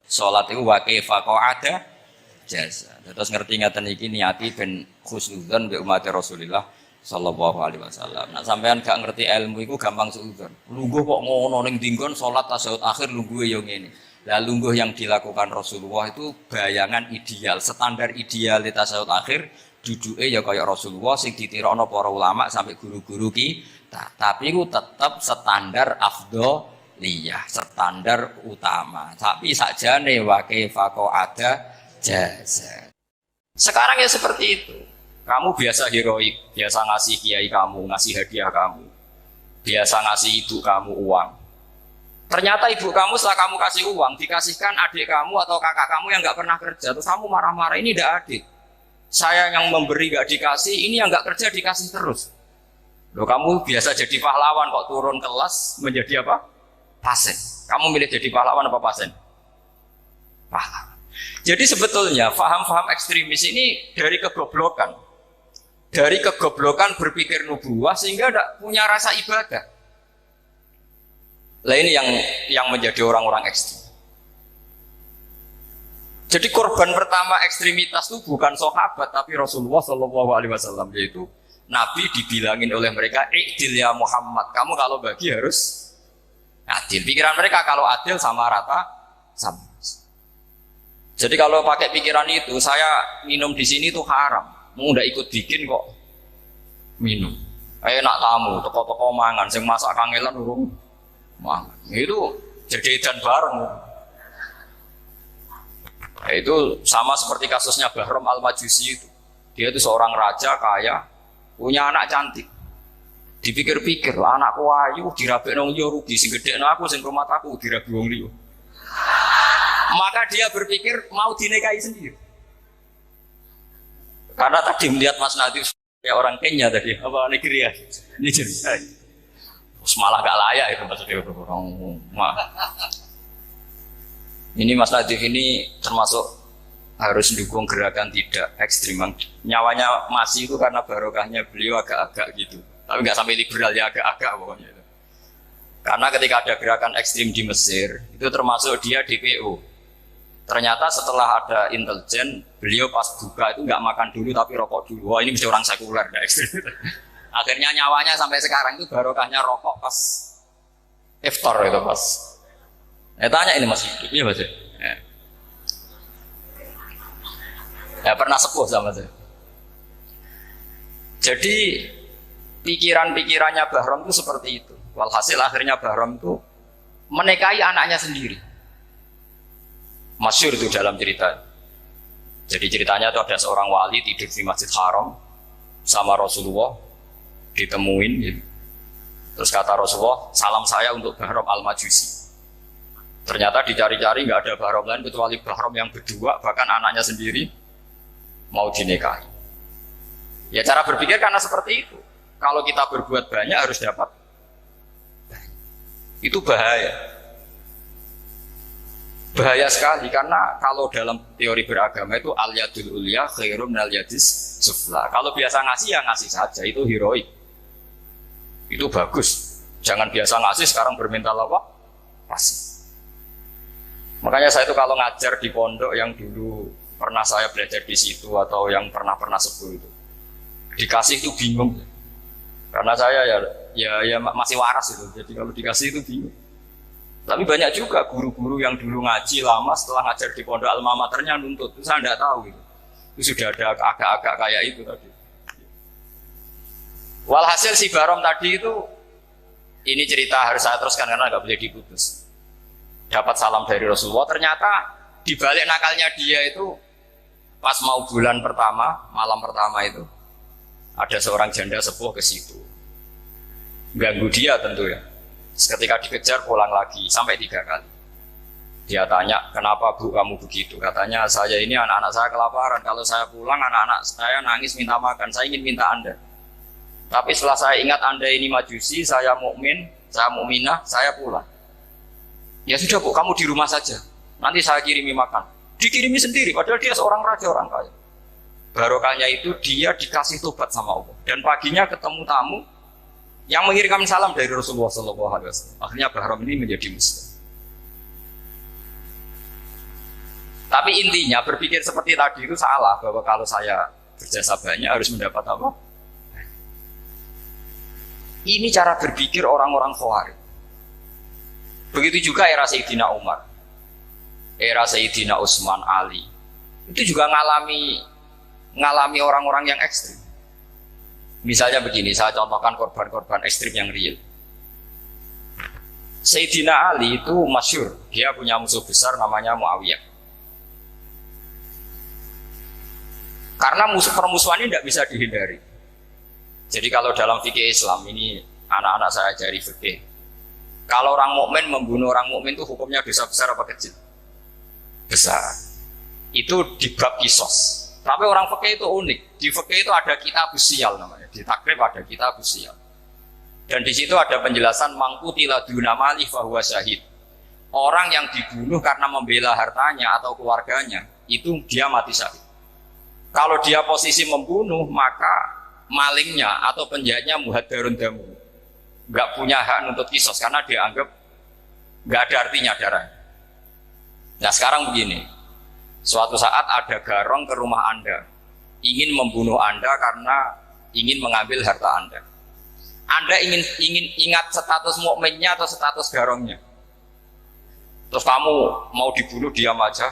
Salat itu wa kaifa qa'ada jasa. Terus ngerti ngaten iki niati ben khusnudzon mbek umat Rasulullah sallallahu alaihi wasallam. Nah sampean gak ngerti ilmu iku gampang suudzon. Lungguh kok ngono ning dinggon salat tasyahud akhir lungguhe yo ngene. Lah lungguh yang dilakukan Rasulullah itu bayangan ideal, standar ideal di tasyahud akhir duduke ya kaya Rasulullah sing ditirokno para ulama sampai guru-guru kita. Tapi itu tetap standar afdholiyah, standar utama. Tapi sakjane wa kaifa qa'ada jasa. Sekarang ya seperti itu. Kamu biasa heroik, biasa ngasih kiai kamu, ngasih hadiah kamu, biasa ngasih ibu kamu uang. Ternyata ibu kamu setelah kamu kasih uang, dikasihkan adik kamu atau kakak kamu yang nggak pernah kerja, terus kamu marah-marah, ini tidak adil. Saya yang memberi nggak dikasih, ini yang nggak kerja dikasih terus. Loh kamu biasa jadi pahlawan kok turun kelas menjadi apa? Pasien. Kamu milih jadi pahlawan apa pasien? Pahlawan. Jadi sebetulnya faham-faham ekstremis ini dari kegoblokan. Dari kegoblokan berpikir nubuwah sehingga tidak punya rasa ibadah. Lah ini yang menjadi orang-orang ekstrem. Jadi korban pertama ekstremitas itu bukan sahabat tapi Rasulullah Shallallahu Alaihi Wasallam, yaitu Nabi dibilangin oleh mereka, "I'dil ya Muhammad, kamu kalau bagi harus adil." Pikiran mereka kalau adil sama rata sama. Jadi kalau pakai pikiran itu, saya minum di sini itu haram. Mau ndak ikut bikin kok minum. Enak tamu, toko-toko mangan, sing masak kangelan urung mangan. Itu jadi edan bareng. Itu sama seperti kasusnya Bahram Al-Majusi itu. Dia itu seorang raja kaya, punya anak cantik. Dipikir-pikir, anakku ayu dirabek nang liya rugi, sing gedhekno aku sing rumah aku dirabi wong liya. Maka dia berpikir mau dinikahi sendiri. Karena tadi melihat Mas Nadif kayak orang Kenya tadi, apa Nigeria, Nigeria. Malah gak layak itu maksudnya orang. Ini Mas Nadif ini termasuk harus mendukung gerakan tidak ekstrim. Nyawanya masih itu karena barokahnya beliau agak-agak gitu. Tapi nggak sampai liberal ya, agak-agak pokoknya itu. Karena ketika ada gerakan ekstrim di Mesir, itu termasuk dia DPO. Ternyata setelah ada intelijen, beliau pas buka itu nggak makan dulu tapi rokok dulu. Wah ini mesti orang sekuler, nggak ekstrim. Akhirnya nyawanya sampai sekarang itu barokahnya rokok pas iftar itu pas. Tanya ini Mas hidup, iya Mas? Ya pernah sepuh sama saya. Jadi pikiran-pikirannya Bahram itu seperti itu. Walhasil akhirnya Bahram itu menikahi anaknya sendiri. Masyhur itu dalam cerita. Jadi ceritanya itu ada seorang wali tidur di Masjid Haram sama Rasulullah, ditemuin gitu. Terus kata Rasulullah, salam saya untuk Bahram Al-Majusi. Ternyata dicari-cari nggak ada Bahram lain kecuali Bahram yang berdua, bahkan anaknya sendiri mau dinikahi. Ya cara berpikir karena seperti itu. Kalau kita berbuat banyak harus dapat. Itu bahaya. Bahaya sekali karena kalau dalam teori beragama itu al-yadul ulya khairum minal yadis sufla. Kalau biasa ngasih ya ngasih saja, itu heroik. Itu bagus. Jangan biasa ngasih sekarang bermental apa? Pasif. Makanya saya itu kalau ngajar di pondok yang dulu pernah saya belajar di situ atau yang pernah sepuh itu, dikasih itu bingung. Karena saya ya masih waras itu. Jadi kalau dikasih itu bingung. Tapi banyak juga guru-guru yang dulu ngaji lama setelah ngajar di pondok alma maternya nuntut. Itu saya tidak tahu gitu. Itu sudah ada agak-agak kayak itu tadi. Walhasil si Bahram tadi itu, ini cerita harus saya teruskan karena nggak boleh diputus. Dapat salam dari Rasulullah, ternyata dibalik nakalnya dia itu pas mau bulan pertama, malam pertama itu ada seorang janda sepuh ke situ. Ganggu dia tentu ya. Ketika dikejar pulang lagi sampai 3 kali. Dia tanya, kenapa Bu kamu begitu? Katanya, saya ini anak-anak saya kelaparan. Kalau saya pulang anak-anak saya nangis minta makan. Saya ingin minta Anda. Tapi setelah saya ingat Anda ini majusi, saya mukmin, saya mukminah, saya pulang. Ya sudah Bu, kamu di rumah saja. Nanti saya kirimi makan. Dikirimi sendiri, padahal dia seorang raja, orang kaya. Barokahnya itu dia dikasih tobat sama Allah. Dan paginya ketemu tamu yang mengirimkan salam dari Rasulullah SAW. Akhirnya Bahram ini menjadi Muslim. Tapi intinya berpikir seperti tadi itu salah, bahwa kalau saya berjasa banyak harus mendapat apa? Ini cara berpikir orang-orang Khawarij. Begitu juga era Sayyidina Umar, era Sayyidina Utsman, Ali. Itu juga ngalami orang-orang yang ekstrim. Misalnya begini, saya contohkan korban-korban ekstrim yang real. Sayyidina Ali itu masyhur, dia punya musuh besar namanya Muawiyah. Karena permusuhan ini tidak bisa dihindari. Jadi kalau dalam fikih Islam ini anak-anak saya ajari fikih. Kalau orang mukmin membunuh orang mukmin itu hukumnya dosa besar apa kecil? Besar. Itu di bab kisos. Tapi orang fikih itu unik. Di fikih itu ada kitab usial namanya. Di takrib ada kitab usial. Dan di situ ada penjelasan mangkutila dunamali fahuwa syahid. Orang yang dibunuh karena membela hartanya atau keluarganya, itu dia mati syahid. Kalau dia posisi membunuh, maka malingnya atau penjahatnya muhadarun damu, nggak punya hak untuk kisos karena dianggap nggak ada artinya darah. Nah sekarang begini, suatu saat ada garong ke rumah Anda, ingin membunuh Anda karena ingin mengambil harta Anda. Anda ingin ingat status mukminnya atau status garongnya. Terus kamu mau dibunuh diam aja,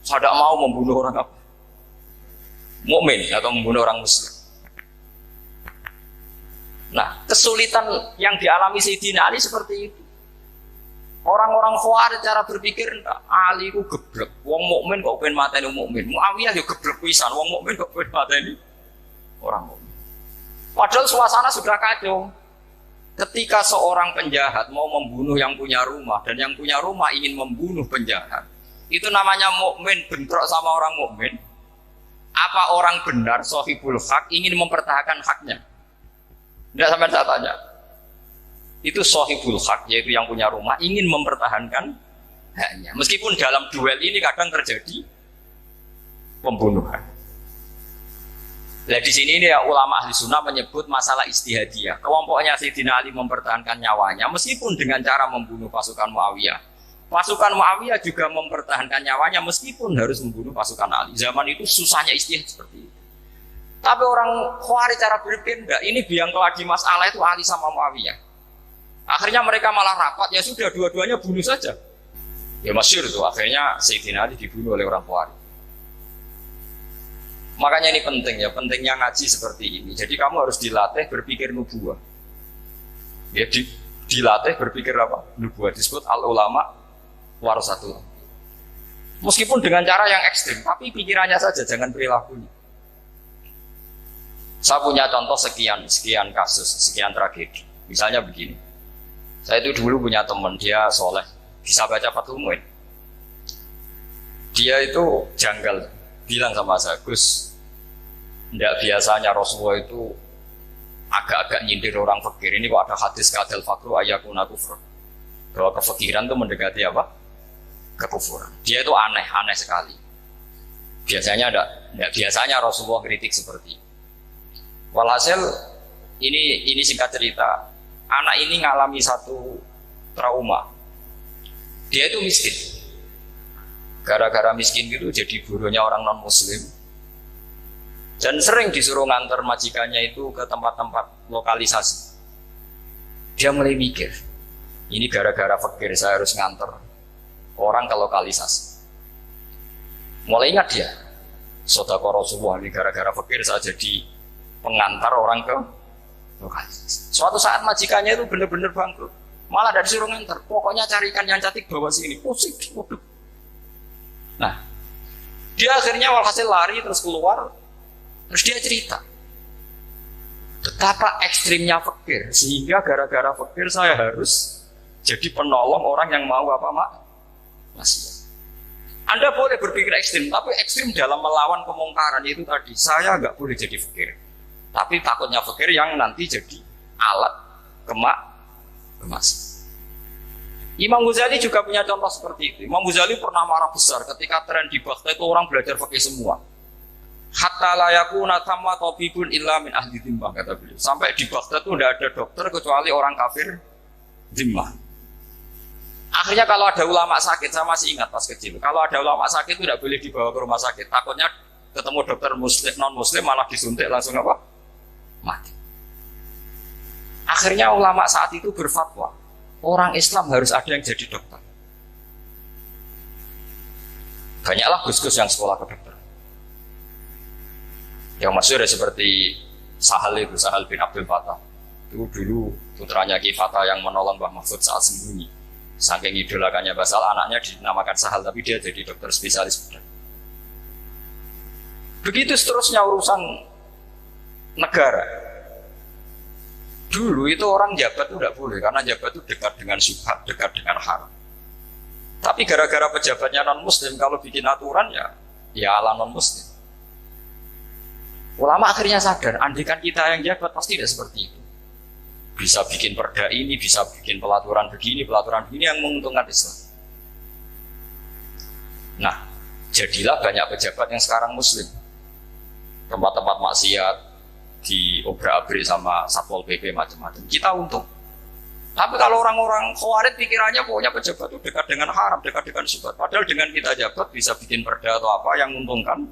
saya tidak mau membunuh orang apa? Mukmin atau membunuh orang muslim. Nah, kesulitan yang dialami Sayyidina Ali seperti itu. Orang-orang Khawarij cara berpikir, Ali ku geblek, wong mukmin kok pengen mateni mukmin. Muawiyah yo geblek pisan, wong mukmin kok pengen mateni orang mukmin. Padahal suasana sudah kacau. Ketika seorang penjahat mau membunuh yang punya rumah dan yang punya rumah ingin membunuh penjahat, itu namanya mukmin bentrok sama orang mukmin. Apa orang benar sahibul hak ingin mempertahankan haknya? Tidak sampai saya tanya. Itu sahibul hak, yaitu yang punya rumah ingin mempertahankan haknya. Meskipun dalam duel ini kadang terjadi pembunuhan. Nah di sini ini ya, ulama ahli sunnah menyebut masalah istihadiyah. Kelompoknya Sayyidina Ali mempertahankan nyawanya meskipun dengan cara membunuh pasukan Muawiyah. Pasukan Muawiyah juga mempertahankan nyawanya meskipun harus membunuh pasukan Ali. Zaman itu susahnya istihad seperti itu. Tapi orang Khawarij cara berpikir enggak, ini biang keladi masalah itu Ali sama Muawiyah. Akhirnya mereka malah rapat, ya sudah dua-duanya bunuh saja. Ya masyhur itu, akhirnya Sayyidina Ali dibunuh oleh orang Khawarij. Makanya ini penting ya, pentingnya ngaji seperti ini. Jadi kamu harus dilatih berpikir nubuwah. Ya dilatih berpikir apa? Nubuwah, disebut al-ulama warasatul. Meskipun dengan cara yang ekstrim, tapi pikirannya saja, jangan perilakunya. Saya punya contoh sekian kasus, sekian tragedi. Misalnya begini, saya itu dulu punya teman, dia soleh, bisa baca Fathul Mu'in. Dia itu janggal, bilang sama saya, Gus, tidak biasanya Rasulullah itu agak-agak nyindir orang fakir. Ini kok ada hadis kadal fakru ayakuna kufur, bahwa kefakiran itu mendekati apa? Kekufuran. Dia itu aneh sekali. Biasanya tidak biasanya Rasulullah kritik seperti itu. Walhasil ini singkat cerita, anak ini ngalami satu trauma. Dia itu miskin. Gara-gara miskin gitu jadi buruhnya orang non muslim. Dan sering disuruh nganter majikannya itu ke tempat-tempat lokalisasi. Dia mulai mikir, ini gara-gara fakir saya harus nganter orang ke lokalisasi. Mulai ingat dia, sedekah Rasulullah ini gara-gara fakir saya jadi pengantar orang ke lokalisasi. Suatu saat majikannya itu benar-benar bangkrut, malah dari suruh ngantar. Pokoknya carikan yang cantik bawa sini. Pusing. Nah, dia akhirnya walhasil lari terus keluar, terus dia cerita betapa ekstrimnya fakir sehingga gara-gara fakir saya harus jadi penolong orang yang mau apa masih. Anda boleh berpikir ekstrim, tapi ekstrim dalam melawan kemungkaran itu tadi. Saya nggak boleh jadi fakir, tapi takutnya fakir yang nanti jadi alat kemas. Imam Ghazali juga punya contoh seperti itu. Imam Ghazali pernah marah besar ketika tren di Baghdad itu orang belajar fakih semua. Hatta la yakuna thamma tabibun illa min ahli dhimmah, kata beliau. Sampai di Baghdad itu tidak ada dokter kecuali orang kafir dhimmah. Akhirnya kalau ada ulama sakit, saya masih ingat pas kecil, kalau ada ulama sakit itu tidak boleh dibawa ke rumah sakit. Takutnya ketemu dokter muslim, non muslim malah disuntik langsung apa? Mati. Akhirnya ulama saat itu berfatwa, orang Islam harus ada yang jadi dokter. Banyaklah gus-gus yang sekolah ke dokter. Yang masyhur seperti Sahal itu, Sahal bin Abdul Fattah. Itu dulu putranya Ki Fatah yang menolong Mbah Mahfud saat sembunyi. Saking idolakannya Basal, anaknya dinamakan Sahal, tapi dia jadi dokter spesialis bedah. Begitu seterusnya urusan negara. Dulu itu orang jabat itu tidak boleh, karena jabat itu dekat dengan syubhat, dekat dengan haram. Tapi gara-gara pejabatnya non-muslim, kalau bikin aturan ya ala non-muslim. Ulama akhirnya sadar, andikan kita yang jabat pasti tidak seperti itu. Bisa bikin perda ini, bisa bikin pelaturan begini yang menguntungkan Islam. Nah, jadilah banyak pejabat yang sekarang muslim. Tempat-tempat maksiat diobrak-abrik sama Satpol PP macam-macam. Kita untung. Tapi kalau orang-orang khawarij pikirannya pokoknya pejabat itu dekat dengan haram, dekat dengan syubhat. Padahal dengan kita jabat bisa bikin perda atau apa yang menguntungkan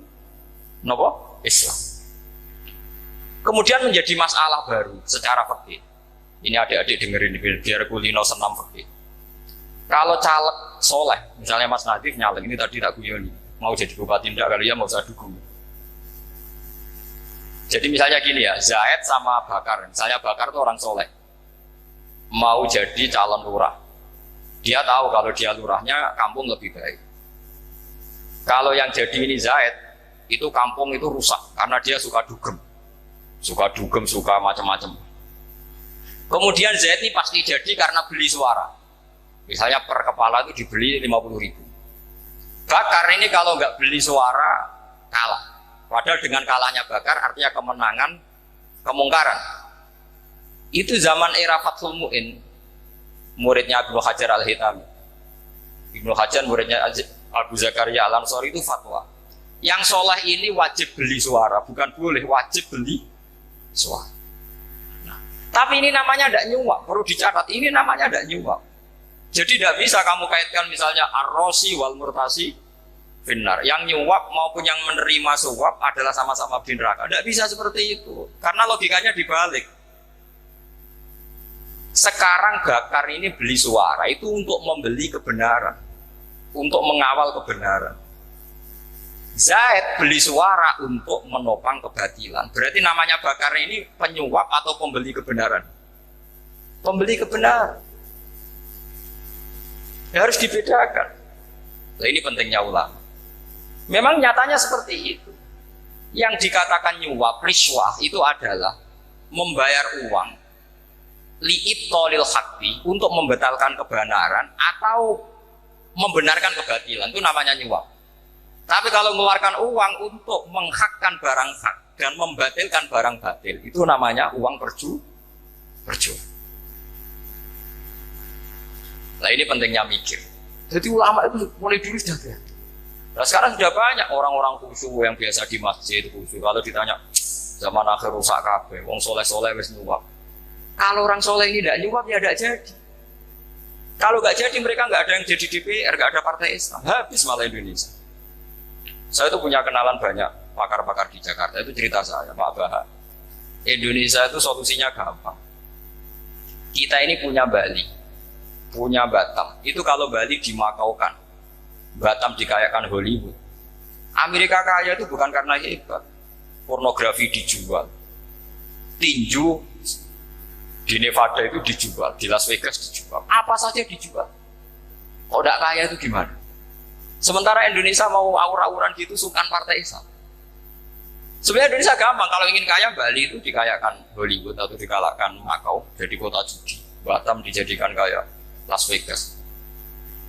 Islam. Kemudian menjadi masalah baru secara fikih. Ini adik-adik dengerin biar kulino senam fikih. Kalau caleg soleh, misalnya Mas Nadif nyalek, ini tadi tak guyoni, mau jadi bupati tidak kali ya mau saya dukung. Jadi misalnya gini ya, Zaid sama Bakar, misalnya Bakar itu orang soleh, mau jadi calon lurah. Dia tahu kalau dia lurahnya kampung lebih baik. Kalau yang jadi ini Zaid, itu kampung itu rusak karena dia suka dugem, suka macam-macam. Kemudian Zaid ini pasti jadi karena beli suara. Misalnya per kepala itu dibeli 50.000. Bakar ini kalau nggak beli suara kalah. Padahal dengan kalahnya Bakar artinya kemenangan, kemungkaran. Itu zaman era Fathul Mu'in, muridnya Ibnu Hajar Al-Hitami. Ibnu Hajar muridnya Abu Zakaria Al-Ansori itu fatwa. Yang soleh ini wajib beli suara, bukan boleh, wajib beli suara. Tapi ini namanya tidak nyuap, perlu dicatat. Ini namanya tidak nyuap. Jadi tidak bisa kamu kaitkan misalnya ar-rosi wal murtasi finnar. Yang nyuap maupun yang menerima suap adalah sama-sama bin neraka. Tidak bisa seperti itu. Karena logikanya dibalik. Sekarang Bakar ini beli suara itu untuk membeli kebenaran, untuk mengawal kebenaran. Zaid beli suara untuk menopang kebatilan. Berarti namanya Bakar ini penyuap atau pembeli kebenaran? Pembeli kebenaran. Ya, harus dibedakan. Nah, ini pentingnya ulama. Memang nyatanya seperti itu. Yang dikatakan nyuap, riswah itu adalah membayar uang li'ibtalil haqqi untuk membatalkan kebenaran atau membenarkan kebatilan. Itu namanya nyuap. Tapi kalau mengeluarkan uang untuk menghakkan barang hak dan membatalkan barang batil, itu namanya uang perjuangan. Nah ini pentingnya mikir. Jadi ulama itu mulai dulu sudah ada. Nah sekarang sudah banyak orang-orang khusyuk yang biasa di masjid khusyuk. Kalau ditanya zaman akhir rusak kabeh, wong soleh-soleh wis nyuap. Kalau orang soleh ini tidak nyuap ya tidak jadi. Kalau nggak jadi mereka nggak ada yang jadi DPR, nggak ada partai Islam, habis malah Indonesia. Saya itu punya kenalan banyak pakar-pakar di Jakarta, itu cerita saya, Pak Baha. Indonesia itu solusinya gampang. Kita ini punya Bali, punya Batam. Itu kalau Bali dimakaukan, Batam dikayakan Hollywood. Amerika kaya itu bukan karena hebat. Pornografi dijual, tinju di Nevada itu dijual, di Las Vegas dijual, apa saja dijual. Kalau tidak kaya itu gimana? Sementara Indonesia mau aur-auran gitu sukan partai Islam. Sebenarnya Indonesia gampang, kalau ingin kaya Bali itu dikayakan Hollywood atau dikalahkan Makau jadi kota judi. Batam dijadikan kaya Las Vegas.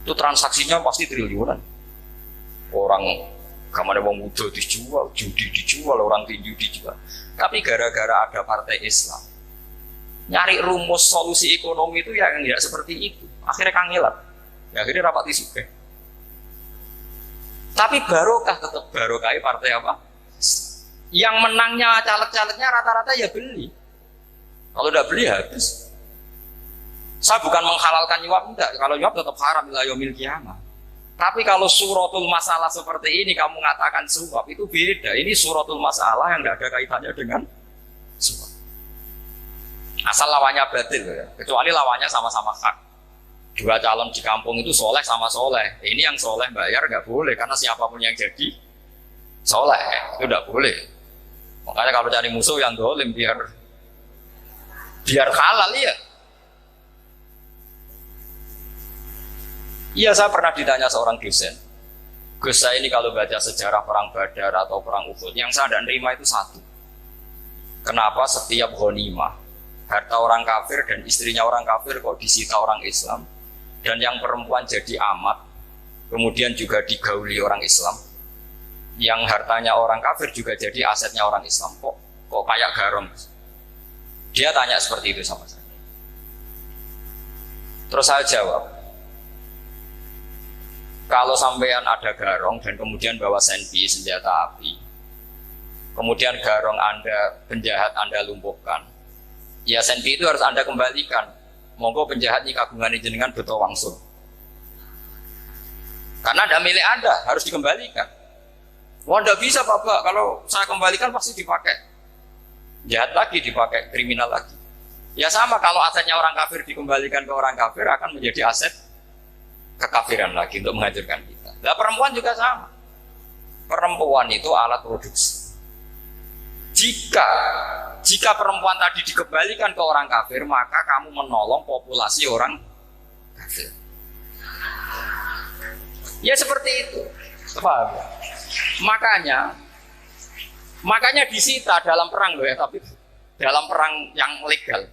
Itu transaksinya pasti triliunan. Orang kamane wong muda dijual, judi dijual, orang tinju dijual. Tapi gara-gara ada partai Islam, nyari rumus solusi ekonomi itu yang tidak seperti itu. Akhirnya kangelan. Ya, akhirnya rapat isuke. Tapi barokah tetap barokah partai apa? Yang menangnya caleg-calegnya rata-rata ya beli. Kalau tidak beli habis. Saya bukan menghalalkan nyuap, enggak. Kalau nyuap tetap haram ila yaumil qiyamah. Tapi kalau suratul masalah seperti ini kamu mengatakan suap, itu beda. Ini suratul masalah yang tidak ada kaitannya dengan suap. Asal lawannya batil, ya. Kecuali lawannya sama-sama hak. Dua calon di kampung itu soleh sama soleh. Ini yang soleh bayar nggak boleh, karena siapapun yang jadi soleh itu nggak boleh. Makanya kalau cari musuh yang dolim biar halal ya. Iya, saya pernah ditanya seorang dosen, Gus, saya ini kalau baca sejarah perang Badar atau perang Uhud, yang saya tidak nerima itu satu. Kenapa setiap ghanimah, harta orang kafir dan istrinya orang kafir kok disita orang Islam, dan yang perempuan jadi amat, kemudian juga digauli orang Islam, yang hartanya orang kafir juga jadi asetnya orang Islam, kok kayak garong. Dia tanya seperti itu sama saya. Terus saya jawab, kalau sampean ada garong dan kemudian bawa senpi, senjata api, kemudian garong Anda, penjahat Anda lumpuhkan, ya senpi itu harus Anda kembalikan. Monggo penjahat ini kagungan jenengan beto wangsul. Karena ada milik Anda, harus dikembalikan. Wah, tidak bisa Bapak, kalau saya kembalikan pasti dipakai jahat lagi, dipakai kriminal lagi. Ya sama, kalau asetnya orang kafir dikembalikan ke orang kafir akan menjadi aset kekafiran lagi untuk menghancurkan kita. Nah, perempuan juga sama. Perempuan itu alat produksi. Jika perempuan tadi dikembalikan ke orang kafir, maka kamu menolong populasi orang kafir. Ya seperti itu. Paham? Makanya disita dalam perang loh ya, tapi dalam perang yang legal.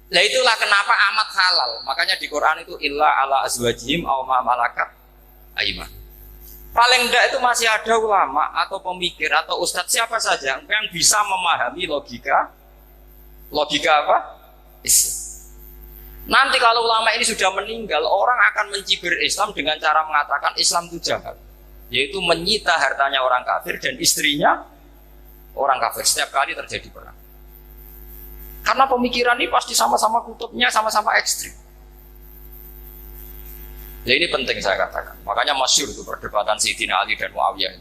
Nah itulah kenapa amat halal. Makanya di Quran itu illa ala azwajihim aw ma malakat aiman. Paling enggak itu masih ada ulama atau pemikir atau ustadz siapa saja yang bisa memahami logika apa? Islam. Nanti kalau ulama ini sudah meninggal, orang akan mencibir Islam dengan cara mengatakan Islam itu jahat, yaitu menyita hartanya orang kafir dan istrinya orang kafir setiap kali terjadi perang. Karena pemikiran ini pasti sama-sama kutubnya, sama-sama ekstrim. Ya ini penting saya katakan. Makanya masyhur itu perdebatan Sayyidina Ali dan Muawiyah.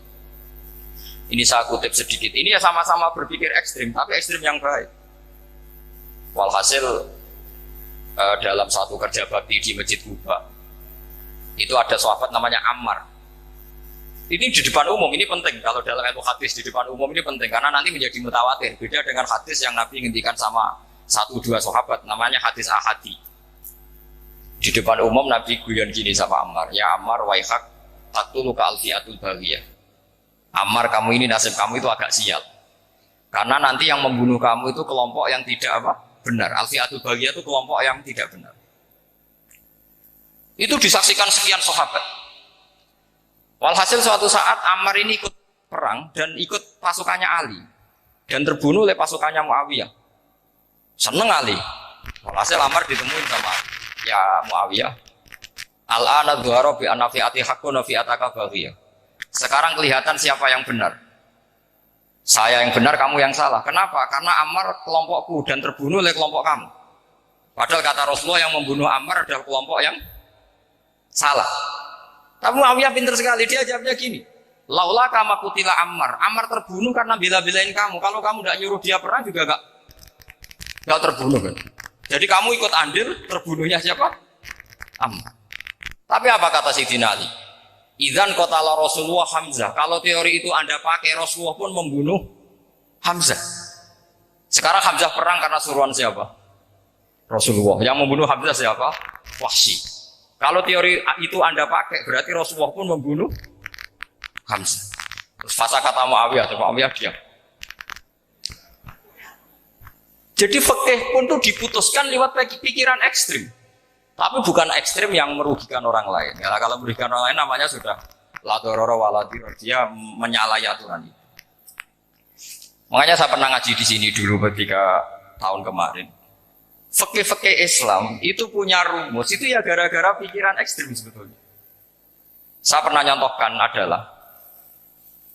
Ini saya kutip sedikit. Ini ya sama-sama berpikir ekstrim, tapi ekstrim yang baik. Walhasil dalam satu kerja bakti di Masjid Kuba, itu ada sahabat namanya Ammar. Ini di depan umum, ini penting. Kalau dalam ilmu hadis di depan umum ini penting karena nanti menjadi mutawatir. Beda dengan hadis yang Nabi ngendikan sama 1-2 sahabat, namanya hadis ahadi. Di depan umum Nabi guyon gini sama Ammar, ya Ammar waihak taqtulu ka alfiatul baghiyah. Ammar, kamu ini nasib kamu itu agak sial. Karena nanti yang membunuh kamu itu kelompok yang tidak benar. Alfiatul baghiyah itu kelompok yang tidak benar. Itu disaksikan sekian sahabat. Walhasil suatu saat Ammar ini ikut perang dan ikut pasukannya Ali dan terbunuh oleh pasukannya Muawiyah. Seneng Ali. Walhasil Ammar ditemuin sama ya Muawiyah. Al-ana dhuhara bi anna fi'ati haqqun wa fi'ataka baghiyah. Sekarang kelihatan siapa yang benar. Saya yang benar, kamu yang salah. Kenapa? Karena Ammar kelompokku dan terbunuh oleh kelompok kamu. Padahal kata Rasulullah yang membunuh Ammar adalah kelompok yang salah. Tapi Muawiyah pintar sekali, dia jawabnya gini, laula kama kutila Ammar. Ammar terbunuh karena bela-belain kamu. Kalau kamu tidak nyuruh dia perang juga nggak terbunuh kan. Jadi kamu ikut andil, terbunuhnya siapa? Ammar. Tapi apa kata Sayyidina Ali? Idzan qatala Rasulullah Hamzah. Kalau teori itu Anda pakai, Rasulullah pun membunuh Hamzah. Sekarang Hamzah perang karena suruhan siapa? Rasulullah. Yang membunuh Hamzah siapa? Wahsy. Kalau teori itu Anda pakai, berarti Rasulullah pun membunuh Hamzah. Terus fasa kata Muawiyah, Muawiyah diam. Jadi fikih pun tuh diputuskan lewat pikiran ekstrim. Tapi bukan ekstrim yang merugikan orang lain. Ya, kalau merugikan orang lain namanya sudah la dororo wala diror. Dia menyalahi aturan itu. Makanya saya pernah ngaji di sini dulu ketika tahun kemarin. Fikih-fikih Islam itu punya rumus, itu ya gara-gara pikiran ekstrim sebetulnya. Saya pernah nyontohkan adalah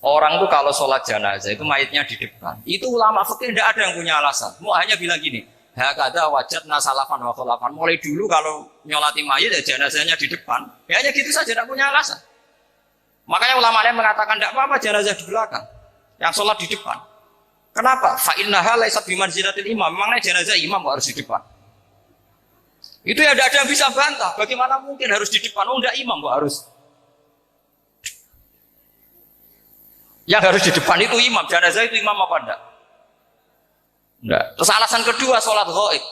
orang tuh kalau sholat jenazah itu mayatnya di depan. Itu ulama fikih tidak ada yang punya alasan. Mau hanya bilang gini, Hakada wajadna salafan wa khulafan. Mulai dulu kalau nyolati mayit ya jenazahnya di depan. Ya hanya gitu saja, tidak punya alasan. Makanya ulama lain mengatakan tidak apa-apa jenazah di belakang, yang sholat di depan. Kenapa? Fa innaha laysat bimanzilatil imam. Memangnya jenazah imam kok harus di depan? Itu ya tidak ada yang bisa bantah. Bagaimana mungkin harus di depan? Oh enggak, imam kok harus. Yang harus di depan itu imam. Jenazah itu imam apa enggak? Enggak. Terus alasan kedua, sholat ghaib.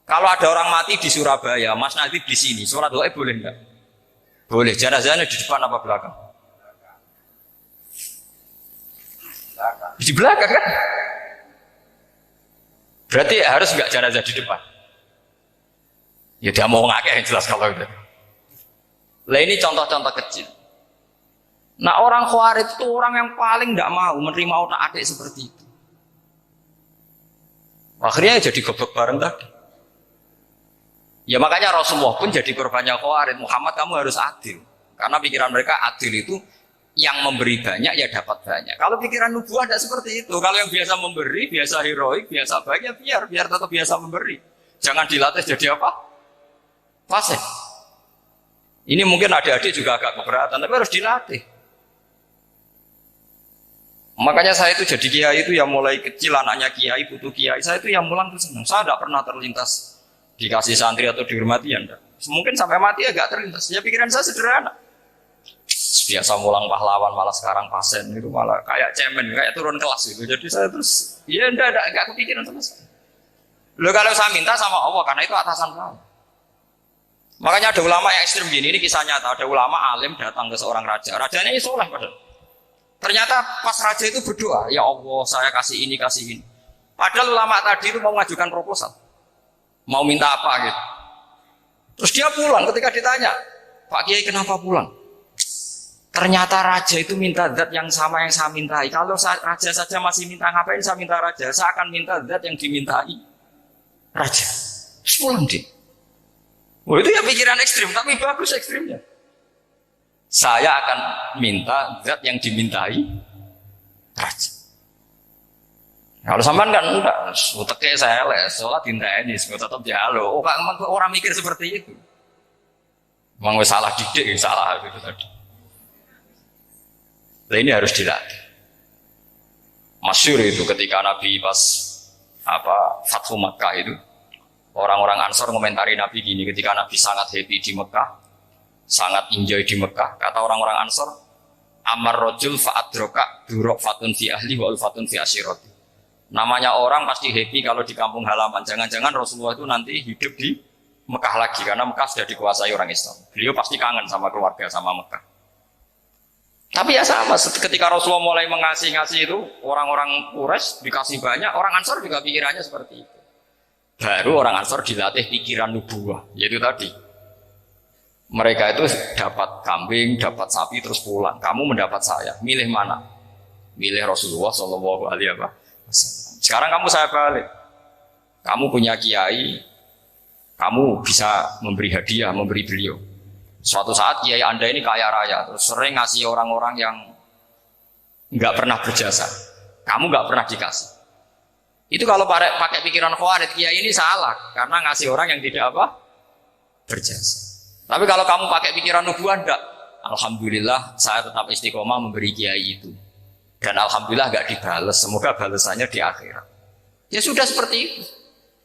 Kalau ada orang mati di Surabaya, Mas Nadib di sini, sholat ghaib boleh enggak? Boleh. Jenazahnya di depan apa belakang? Di belakang kan? Berarti harus enggak jenazah di depan? Ya dia mau ngakeh yang jelas kalau itu. Lah ini contoh-contoh kecil. Nah orang Khawarij itu orang yang paling enggak mau menerima otak-atik seperti itu. Akhirnya jadi goblok bareng tadi. Ya makanya Rasulullah pun jadi korbannya Khawarij. Muhammad kamu harus adil. Karena pikiran mereka adil itu yang memberi banyak ya dapat banyak. Kalau pikiran nubuah tidak seperti itu. Kalau yang biasa memberi, biasa heroik, biasa baik ya biar tetap biasa memberi. Jangan dilatih jadi apa? Fasih. Ini mungkin adik-adik juga agak keberatan, tapi harus dilatih. Makanya saya itu jadi kiai itu yang mulai kecil anaknya kiai, putu kiai. Saya itu yang mulang itu senang. Saya tidak pernah terlintas dikasih santri atau dihormati ya enggak. Mungkin sampai mati agak terlintas. Ya pikiran saya sederhana. Biasa mulang pahlawan malah sekarang pasien itu malah kayak cemen, kayak turun kelas gitu. Jadi saya terus ya enggak kepikiran sama sekali. Loh kalau saya minta sama Allah karena itu atasan saya. Makanya ada ulama yang ekstrem gini, ini kisah nyata. Ada ulama alim datang ke seorang raja. Rajanya ini soleh padahal. Ternyata pas raja itu berdoa, ya Allah saya kasih ini. Padahal ulama tadi itu mau mengajukan proposal. Mau minta apa gitu. Terus dia pulang ketika ditanya, Pak Kiai kenapa pulang? Ternyata raja itu minta zat yang sama yang saya mintai. Kalau raja saja masih minta, ngapain saya minta raja? Saya akan minta zat yang dimintai raja. Terus pulang dia. Oh itu ya pikiran ekstrim, tapi bagus ekstrimnya. Saya akan minta zat yang dimintai raja. Kalau sampean kan enggak, uteknya saya les, sholat ini, tetap jalo. Oh orang mikir seperti itu. Memang salah didik, salah itu tadi. Nah, ini harus dilatih. Masyhur itu ketika Nabi pas Fathu Makkah itu. Orang-orang Ansor komentari Nabi gini, ketika Nabi sangat happy di Mekah, sangat enjoy di Mekah, kata orang-orang Ansor, amar rojul fa'adroka durok fatun fi ahli wa fatun fi asyirati. Namanya orang pasti happy kalau di kampung halaman. Jangan-jangan Rasulullah itu nanti hidup di Mekah lagi, karena Mekah sudah dikuasai orang Islam. Beliau pasti kangen sama keluarga, sama Mekah. Tapi ya sama, ketika Rasulullah mulai ngasih itu, orang-orang Quraisy dikasih banyak, orang Ansor juga pikirannya seperti itu. Baru orang Ansor dilatih pikiran nubuah, yaitu tadi mereka itu dapat kambing, dapat sapi terus pulang. Kamu mendapat saya, milih mana? Milih Rasulullah Shallallahu Alaihi Wasallam. Sekarang kamu saya balik. Kamu punya kiai, kamu bisa memberi hadiah, memberi beliau. Suatu saat kiai Anda ini kaya raya, terus sering ngasih orang-orang yang nggak pernah berjasa. Kamu nggak pernah dikasih. Itu kalau pakai pikiran Khawarij, kiai ini salah karena ngasih orang yang tidak berjasa. Tapi kalau kamu pakai pikiran nubuah, enggak. Alhamdulillah saya tetap istiqomah memberi kiai itu. Dan alhamdulillah enggak dibales. Semoga balasannya di akhirat. Ya sudah seperti itu.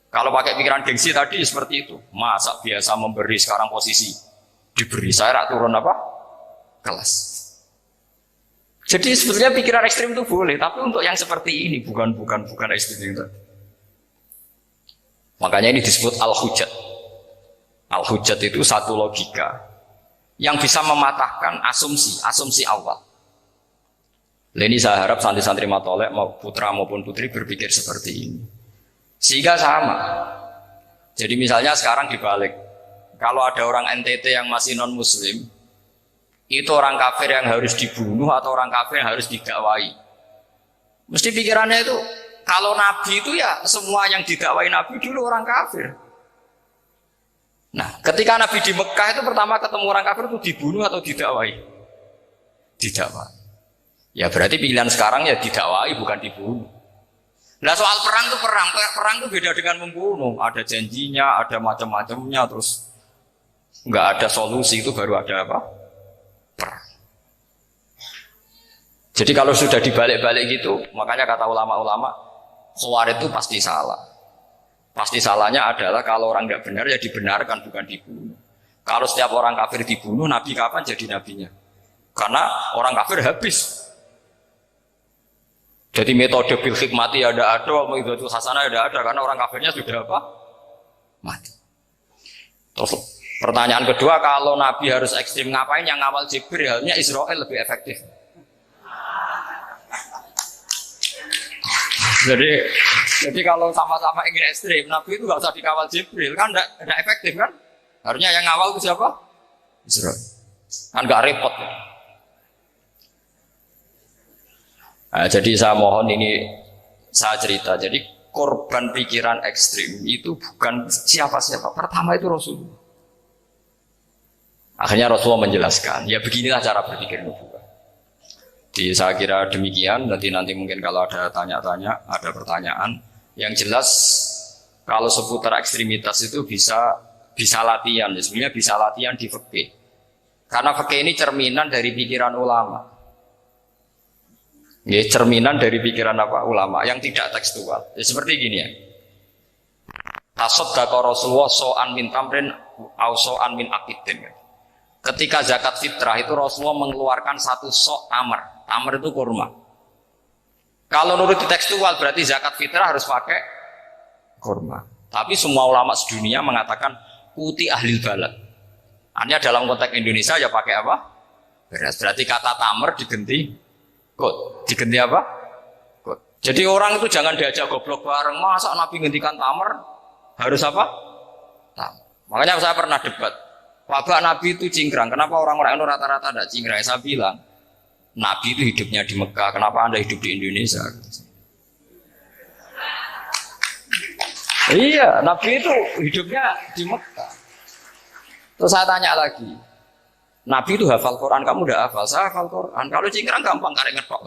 Kalau pakai pikiran gengsi tadi seperti itu. Masa biasa memberi sekarang posisi diberi, saya rak turun kelas. Jadi sebetulnya pikiran ekstrim itu boleh, tapi untuk yang seperti ini bukan ekstrim itu. Makanya ini disebut al-hujjat. Al-hujjat itu satu logika yang bisa mematahkan asumsi awal. Ini saya harap santri-santri matolek mau putra maupun putri berpikir seperti ini. Sehingga sama. Jadi misalnya sekarang dibalik. Kalau ada orang NTT yang masih non-muslim, itu orang kafir yang harus dibunuh atau orang kafir yang harus didakwai. Mesti pikirannya itu, kalau Nabi itu ya semua yang didakwai Nabi dulu orang kafir. Nah, ketika Nabi di Mekah itu pertama ketemu orang kafir itu dibunuh atau didakwai? Didakwai. Ya berarti pilihan sekarang ya didakwai bukan dibunuh. Nah soal perang itu perang itu beda dengan membunuh. Ada janjinya, ada macam-macamnya, terus nggak ada solusi itu baru ada apa? Perang. Jadi kalau sudah dibalik-balik gitu, makanya kata ulama-ulama, Khawarij itu pasti salah. Pasti salahnya adalah kalau orang nggak benar ya dibenarkan bukan dibunuh. Kalau setiap orang kafir dibunuh, Nabi kapan jadi nabinya? Karena orang kafir habis. Jadi metode bil hikmati ada, metode hasanah ada, karena orang kafirnya sudah apa? Mati. Terus pertanyaan kedua, kalau Nabi harus ekstrim ngapain yang ngawal Jibril? Halnya Israel lebih efektif. Jadi kalau sama-sama ingin ekstrim, Nabi itu nggak usah dikawal Jibril, kan nggak efektif kan? Harusnya yang ngawal itu siapa? Israel. Kan nggak repot. Nah, jadi saya mohon ini saya cerita. Jadi korban pikiran ekstrim itu bukan siapa-siapa. Pertama itu Rasulullah. Akhirnya Rasulullah menjelaskan, ya beginilah cara berpikir nubuwah. Jadi saya kira demikian. Nanti mungkin kalau ada tanya-tanya, ada pertanyaan. Yang jelas kalau seputar ekstremitas itu bisa latihan. Sebenarnya bisa latihan di fikih. Karena fikih ini cerminan dari pikiran ulama. Ya, cerminan dari pikiran apa ulama yang tidak tekstual. Ya, seperti gini ya. Tasaddaqa Rasulullah so'an min tamrin au so'an min aqidin. Ketika zakat fitrah itu Rasulullah mengeluarkan satu sok tamar. Tamar itu kurma. Kalau menurut tekstual berarti zakat fitrah harus pakai kurma. Tapi semua ulama sedunia mengatakan kuti ahlil balad. Hanya dalam konteks Indonesia ya pakai apa? Beras. Berarti kata tamar diganti kot, diganti apa? Kot. Jadi orang itu jangan diajak goblok bareng. Masa Nabi ngendikan tamar harus apa? Tamar. Makanya saya pernah debat. Wabah Nabi itu cingkrang. Kenapa orang-orang itu rata-rata tidak cingkrang? Saya bilang, Nabi itu hidupnya di Mekah. Kenapa Anda hidup di Indonesia? Iya, Nabi itu hidupnya di Mekah. Terus saya tanya lagi. Nabi itu hafal Quran, kamu udah hafal? Saya hafal Quran. Kalau cingkrang gampang, karek ngetok.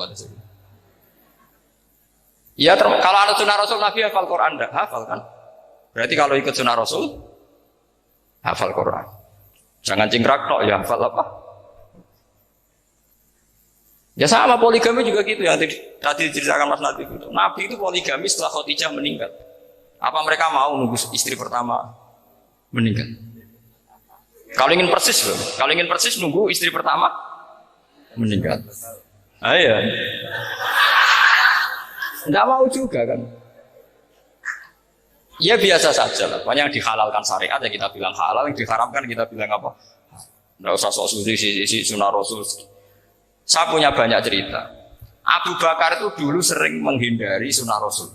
Ya, kalau ada sunnah Rasul, Nabi hafal Quran, enggak? Hafal kan? Berarti kalau ikut sunnah Rasul, hafal Quran. Jangan cingkrak tok, ya hafal apa? Ya sama poligami juga gitu ya. Tadi diceritakan Mas Nabi itu. Nabi itu poligami setelah Khadijah meninggal. Apa mereka mau nunggu istri pertama meninggal? Kalau ingin persis loh, kalau ingin persis nunggu istri pertama meninggal. Iya. Enggak mau juga kan? Ya biasa saja lah. Banyak yang dihalalkan syariat ya kita bilang halal, yang diharamkan kita bilang apa? Enggak usah sok suci si sunnah Rasul. Saya punya banyak cerita. Abu Bakar itu dulu sering menghindari sunnah Rasul.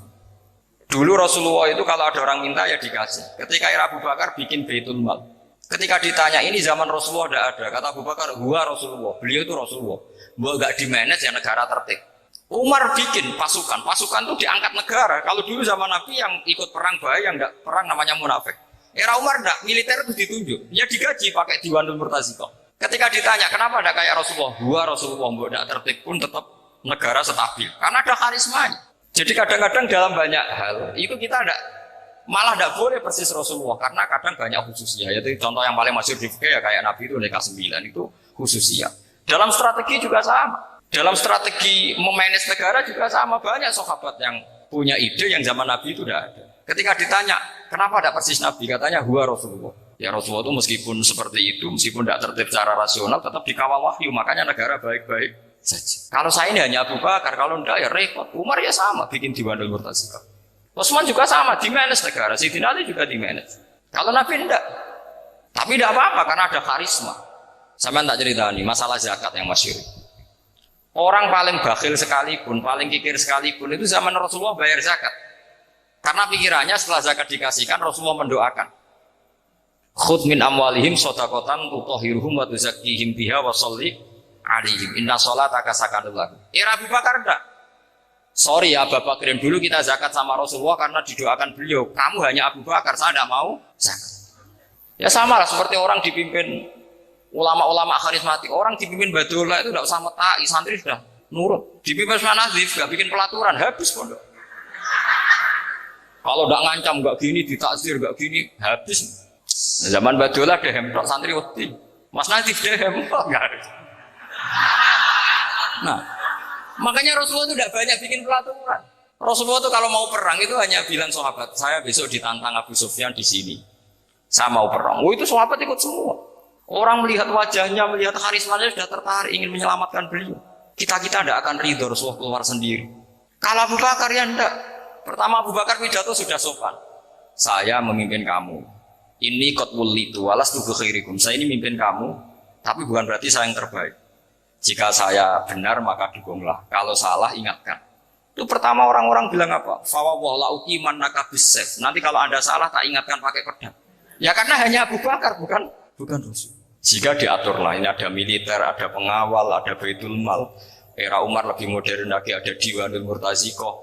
Dulu Rasulullah itu kalau ada orang minta ya dikasih. Ketika era Abu Bakar bikin Baitul Mal. Ketika ditanya ini zaman Rasulullah tidak ada, kata Abu Bakar, gua Rasulullah, beliau itu Rasulullah. Gua gak di manage ya negara tertib. Umar bikin pasukan itu diangkat negara. Kalau dulu zaman Nabi yang ikut perang bahaya, yang enggak perang namanya munafik. Era Umar enggak, militer itu ditunjuk, dia digaji pakai Diwanul Murtaziqah. Ketika ditanya kenapa enggak kayak Rasulullah, gua Rasulullah, gua enggak tertib pun tetap negara stabil. Karena ada karismanya. Jadi kadang-kadang dalam banyak hal itu kita malah tidak boleh persis Rasulullah karena kadang banyak khususnya. Yaitu contoh yang paling masyhur di fikih ya kayak Nabi itu nikah 9 itu khususnya. Dalam strategi juga sama. Dalam strategi memanage negara juga sama. Banyak sahabat yang punya ide yang zaman Nabi itu tidak ada. Ketika ditanya kenapa tidak persis Nabi, katanya huwa Rasulullah. Ya Rasulullah itu meskipun seperti itu, meskipun tidak tertib secara rasional, tetap dikawal wahyu. Makanya negara baik-baik saja. Kalau saya ini hanya Abu Bakar, kalau tidak ya repot. Umar ya sama bikin Diwanul Murtaziqah. Utsman juga sama, di manage negara. Sayyidina Ali juga di manage. Kalau Nabi tidak. Tapi tidak apa-apa karena ada karisma. Sama tak cerita nih, masalah zakat yang masyhur. Orang paling bakhil sekalipun, paling kikir sekalipun itu zaman Rasulullah bayar zakat. Karena pikirannya setelah zakat dikasihkan, Rasulullah mendoakan. Khudh min amwalihim shadaqatan tutahhiruhum wa tuzakkihim biha wa sholli alaihim. Inna sholataka sakanul lahum. Era Abu Bakar enggak. Sorry ya Bapak Bakrin, dulu kita zakat sama Rasulullah karena didoakan beliau. Kamu hanya Abu Bakar, saya tidak mau zakat. Ya sama lah seperti orang dipimpin ulama-ulama karismatik. Orang dipimpin Badullah itu tidak usah metai, santri sudah nurut. Dipimpin Usman Nazif, nggak bikin pelaturan, habis pondok. Kalau nggak ngancam, nggak gini, ditaksir, nggak gini, habis. Zaman Badola dehem tok santri wedi. Mas Nadif dehem kok enggak. Nah, makanya Rasulullah itu tidak banyak bikin peraturan. Rasulullah itu kalau mau perang itu hanya bilang sahabat, saya besok ditantang Abu Sufyan di sini. Saya mau perang. Oh itu sahabat ikut semua. Orang melihat wajahnya, melihat karismanya sudah tertarik ingin menyelamatkan beliau. Kita tidak akan ridho Rasulullah keluar sendiri. Kalau Abu Bakar ya enggak. Pertama Abu Bakar pidato sudah sopan. Saya memimpin kamu. Ini qatwul litu walas tubuh khairikum. Saya ini mimpin kamu, tapi bukan berarti saya yang terbaik. Jika saya benar maka dukunglah. Kalau salah ingatkan. Itu pertama orang-orang bilang apa? Fawwallah uqiman nakabisef. Nanti kalau Anda salah tak ingatkan pakai pedang. Ya karena hanya Abu Bakar bukan Rasul. Jika diaturlah ini ada militer, ada pengawal, ada baitul mal. Era Umar lebih modern lagi, ada Diwanul Murtazikoh,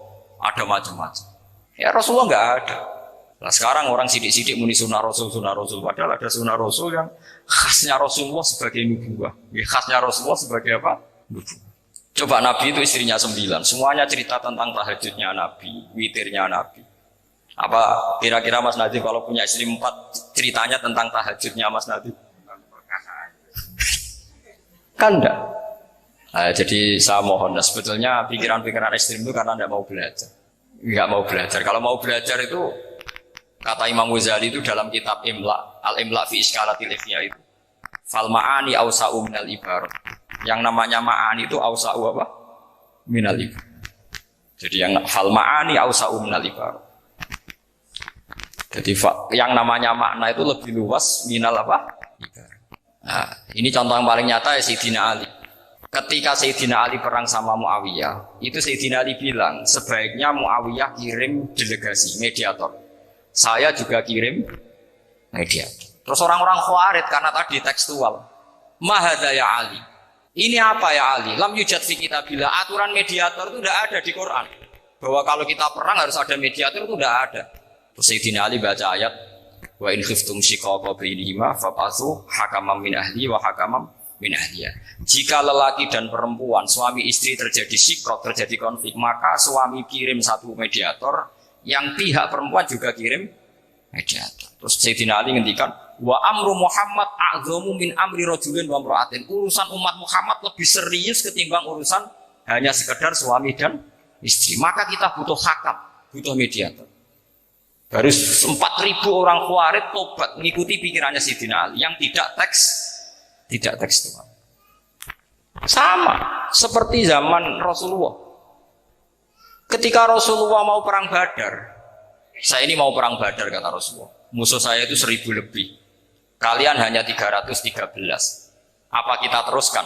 ada macam-macam. Ya Rasulullah enggak ada. Nah sekarang orang sidik-sidik muni sunnah Rasul, padahal ada sunnah Rasul yang khasnya Rasulullah sebagai nubuwah. Khasnya Rasulullah sebagai apa? Nubuwah. Coba Nabi itu istrinya 9, semuanya cerita tentang tahajudnya Nabi, witirnya Nabi. Apa kira-kira Mas Nadif kalau punya istri 4 ceritanya tentang tahajudnya Mas Nadif? Kan enggak? Nah, jadi saya mohon, sebetulnya pikiran-pikiran ekstrim itu karena enggak mau belajar. Enggak mau belajar. Kalau mau belajar itu kata Imam Ghazali itu dalam kitab Imla, Al-Imla fi Iskalatil Ikhya itu. Fal ma'ani awsa'u minal ibarat. Yang namanya ma'ani itu awsa'u apa? Minal ibarat. Jadi yang fal ma'ani awsa'u minal ibarat. Jadi yang namanya makna itu lebih luas minal apa? Ibarat. Nah, ini contoh yang paling nyata ya Sayyidina Ali. Ketika Sayyidina Ali perang sama Muawiyah, itu Sayyidina Ali bilang, sebaiknya Muawiyah kirim delegasi, mediator. Saya juga kirim mediator. Terus orang-orang Khawarij karena tadi tekstual. Mahadha ya Ali. Ini apa ya Ali? Lam yujad fi kitabillah. Aturan mediator itu tidak ada di Quran. Bahwa kalau kita perang harus ada mediator itu tidak ada. Terus Sayyidina Ali baca ayat wa in khiftum shiqaqa bainihima fab'atsu hakaman min ahli wa hakaman min ahliya. Jika lelaki dan perempuan, suami istri terjadi shiqaq, terjadi konflik, maka suami kirim satu mediator, yang pihak perempuan juga kirim mediator. Terus Sayyidina Ali ngendikan wa amru Muhammad a'dhamu min amri rajulin wa imra'atin. Urusan umat Muhammad lebih serius ketimbang urusan hanya sekedar suami dan istri. Maka kita butuh hakam, butuh mediator. Baru 4.000 orang Khawarij tobat mengikuti pikirannya Sayyidina Ali yang tidak tekstual. Sama seperti zaman Rasulullah. Ketika Rasulullah mau perang Badar, saya ini mau perang Badar kata Rasulullah. Musuh saya itu 1.000 lebih. Kalian hanya 313. Apa kita teruskan?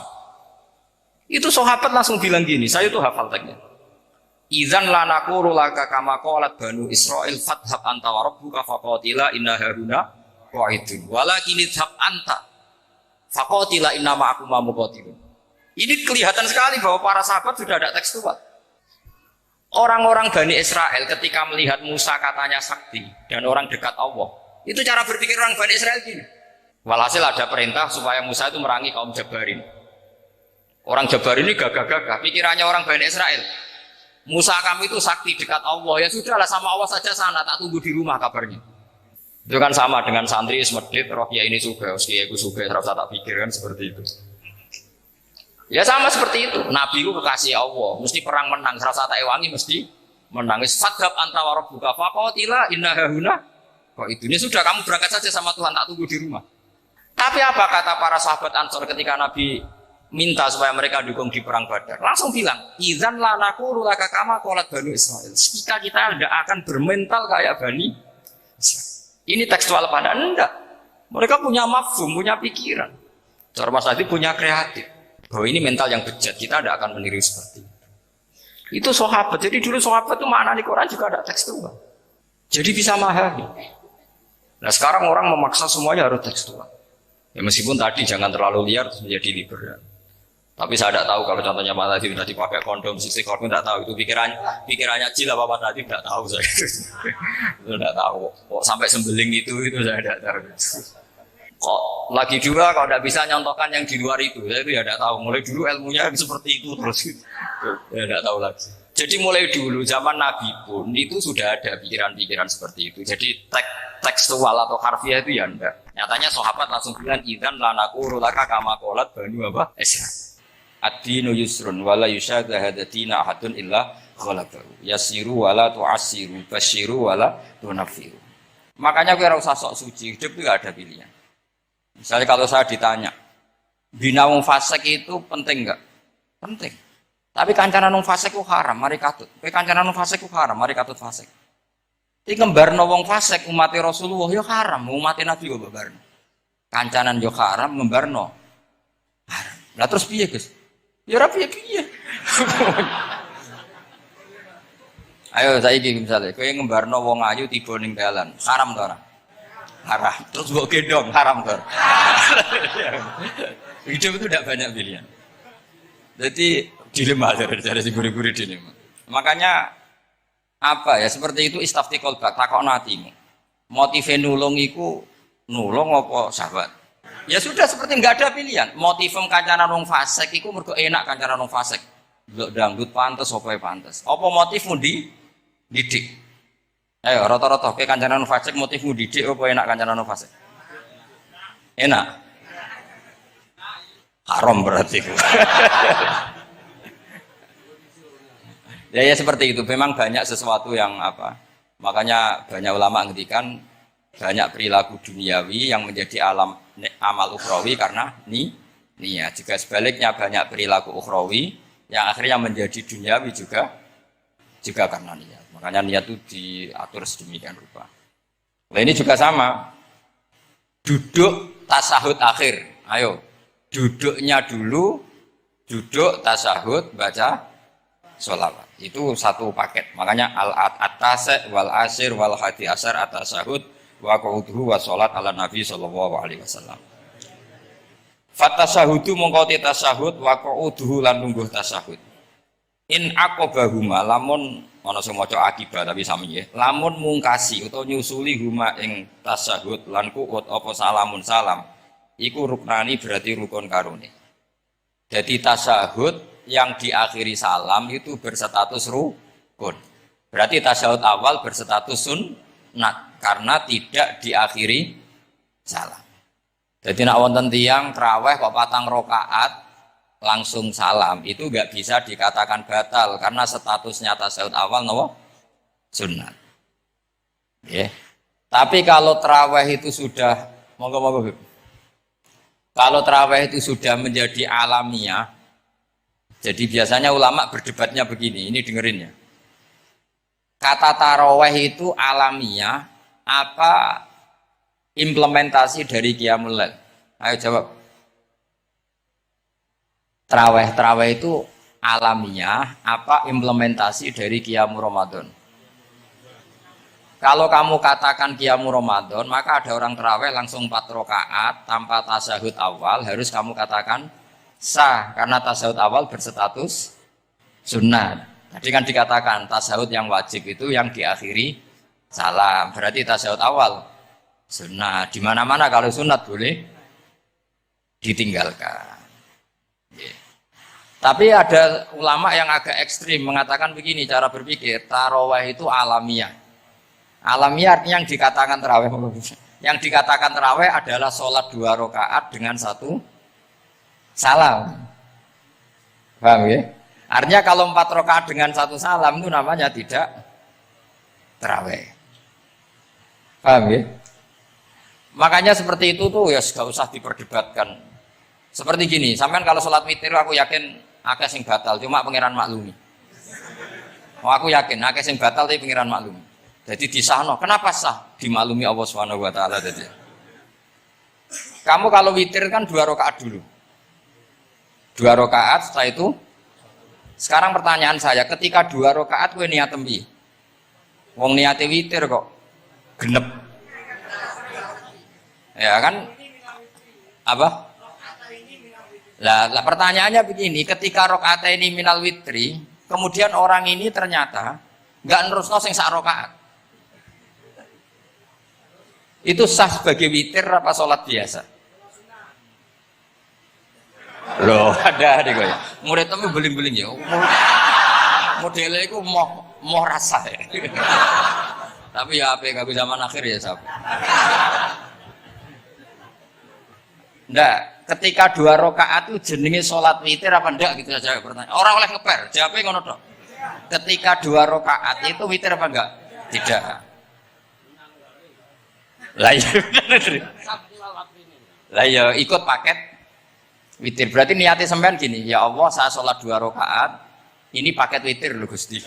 Itu sahabat langsung bilang gini, saya itu hafal teksnya. Idzan la naqulu laka kama qalat banu Israil fathab anta wa rabbuka faqatila inna haruna qa'idun. Walakin idhab anta faqatila inna ma'akum muqatilun. Ini kelihatan sekali bahwa para sahabat sudah ada tekstual. Orang-orang Bani Israel ketika melihat Musa katanya sakti dan orang dekat Allah, itu cara berpikir orang Bani Israel gini. Walhasil ada perintah supaya Musa itu merangi kaum Jabarin. Orang Jabarin ini gagah-gagah, pikirannya orang Bani Israel. Musa kami itu sakti dekat Allah, ya sudahlah sama Allah saja sana, tak tunggu di rumah kabarnya. Itu kan sama dengan santri semedit, roh ya ini suga, usia aku suga, harus tak pikirkan seperti itu. Ya sama seperti itu. Nabi itu kekasih Allah, mesti perang menang. Serasa tak ewangi mesti menang. Fadhab anta wa rabbuka faqatila inna hahuna. Kok itu ini sudah kamu berangkat saja sama Tuhan, tak tunggu di rumah. Tapi apa kata para sahabat Ansor ketika Nabi minta supaya mereka dukung di perang Badar? Langsung bilang, idzan la naqulu laka kama qalat banu Israil. Kita tidak akan bermental kayak Bani Israil. Ini tekstual pada enggak. Mereka punya mafhum, punya pikiran. Cara Mas Adi punya kreatif. Bahwa ini mental yang bejat, kita tidak akan meniru seperti itu. Itu sahabat. Jadi dulu sahabat itu makna di Quran juga ada tekstual. Jadi bisa memahami. Nah sekarang orang memaksa semuanya harus tekstual. Ya meskipun tadi jangan terlalu liar menjadi liberal. Tapi saya tidak tahu kalau contohnya Pak Tadi tadi pakai kondom, sisi kondom tidak tahu. Itu pikirannya Jil apa Pak Tadi tidak tahu saya. Itu tidak tahu. Kok sampai sembeling itu saya tidak tahu. Kok lagi juga kalau tidak bisa nyontohkan yang di luar itu, saya itu ya tidak tahu. Mulai dulu ilmunya seperti itu terus, ya tidak tahu lagi. Jadi mulai dulu zaman Nabi pun itu sudah ada pikiran-pikiran seperti itu. Jadi tekstual atau harfiah itu ya enggak. Nyatanya sahabat langsung bilang idzan lanaku rulaka kama qalat banu apa? Isra. Ad-dinu yusrun wala yusyadda hadatina ahadun illa ghalabahu. Yasiru wala tu'assiru, basyiru wala tunaffiru. Makanya kowe ora usah sok suci, hidup itu enggak ada pilihan. Misalnya kalau saya ditanya, bina wong fasik itu penting enggak? Penting. Tapi kancanan wong fasik ku haram, mari katut. Kowe kancanan wong fasik ku haram, mari katut fasik. Iki ngembarno wong fasik umat Rasulullah ya haram, umat Nabi kok ngembarno. Kancanan yo haram, ngembarno haram. Lah terus piye, Gus? Ya ora piye-piye. Ayo saiki misale kowe ngembarno wong ayu tiba ning dalan, haram to ora? Haram. Terus mbok gendong, haram to. Hidup itu tidak banyak pilihan. Jadi dilema dari si guri-guri dilema. Makanya apa ya seperti itu istafti kolbak takok natimu. Motive nulung iku nulung apa sahabat? Ya sudah seperti nggak ada pilihan. Motivem kancanan wong fasik iku mergo enak kancanan wong fasik. Delok dangdut pantes apa pantes. Apa motifmu didik? Ayo rata-rata ke kancanan wong fasik motifmu didik apa enak kancanan wong fasik? Enak. Haram berarti. Ya seperti itu. Memang banyak sesuatu yang apa? Makanya banyak ulama ngendikan banyak perilaku duniawi yang menjadi amal ukhrawi karena niat. Juga sebaliknya banyak perilaku ukhrawi yang akhirnya menjadi duniawi juga karena niat. Makanya niat itu diatur sedemikian rupa. Nah ini juga sama. Duduk tasahud akhir. Ayo. Duduknya dulu, duduk tasahud, baca sholawat. Itu satu paket. Makanya al-atasek wal asir wal hadi asar atasahud wa qa'udhu wa sholat ala nabi sallallahu alaihi wasallam. Fatasahudu mongkoti tasahud wa qa'udhu lan lungguh tasahud. In aqobahuma lamun ana sing maca akibah tapi sami ya. Lamun mungkasi utawa nyusuli huma ing tasahud lan qu'ud apa salamun salam. Iku ruknani berarti rukun karone. Jadi tasahud yang diakhiri salam itu berstatus rukun. Berarti tasahud awal berstatus sunnat karena tidak diakhiri salam. Jadi nak wonten tiyang traweh kok 4 rakaat langsung salam itu enggak bisa dikatakan batal karena statusnya tasahud awal nopo sunnat. Ya. Tapi kalau traweh itu sudah monggo kalau tarawih itu sudah menjadi alamiah, jadi biasanya ulama berdebatnya begini, ini dengerin ya. Kata tarawih itu alamiah, apa implementasi dari Qiyamul Lail? Ayo jawab. Tarawih itu alamiah, apa implementasi dari Qiyamul Ramadan? Kalau kamu katakan Qiyamul Ramadan, maka ada orang tarawih langsung 4 rakaat tanpa tasahud awal, harus kamu katakan sah karena tasahud awal berstatus sunnat. Tadi kan dikatakan tasahud yang wajib itu yang diakhiri salam, berarti tasahud awal sunnat. Di mana-mana kalau sunat boleh ditinggalkan. Tapi ada ulama yang agak ekstrim mengatakan begini cara berpikir, tarawih itu alamiah. Alamiah artinya yang dikatakan tarawih. Yang dikatakan tarawih adalah sholat 2 rakaat dengan 1 salam. Paham ya? Artinya kalau 4 rakaat dengan 1 salam itu namanya tidak tarawih. Paham ya? Makanya seperti itu tuh ya gak usah diperdebatkan. Seperti gini, sampean kalau sholat witir aku yakin akeh sing batal, cuma pangeran maklumi. Aku yakin akeh sing batal tapi pangeran maklumi. Jadi disahno, kenapa sah? Dimaklumi Allah Subhanahu wa taala tadi. Kamu kalau witir kan 2 rakaat dulu. 2 rakaat setelah itu. Sekarang pertanyaan saya, ketika 2 rakaat kowe niat tembi. Wong niate witir kok genep. Ya kan? Apa? Lah pertanyaannya begini, ketika rakaat ini minal witri, kemudian orang ini ternyata enggak nerusno sing sak rakaat. Itu sah sebagai witir apa sholat biasa? Loh, ada nih gue. Murid kamu beling-beling ya. Modelnya itu mau rasa ya. Tapi ya apa nggak zaman akhir ya sab. Ndak, ketika 2 rakaat itu jenenge sholat witir apa ndak gitu saja pertanyaan. Orang oleh ngeper, jawabnya ngono tok. Ketika 2 rakaat itu witir apa enggak? Tidak. Lah iya bener. Lah ya ikut paket witir. Berarti niatnya sampean gini, ya Allah saya sholat 2 rakaat, ini paket witir lho Gusti.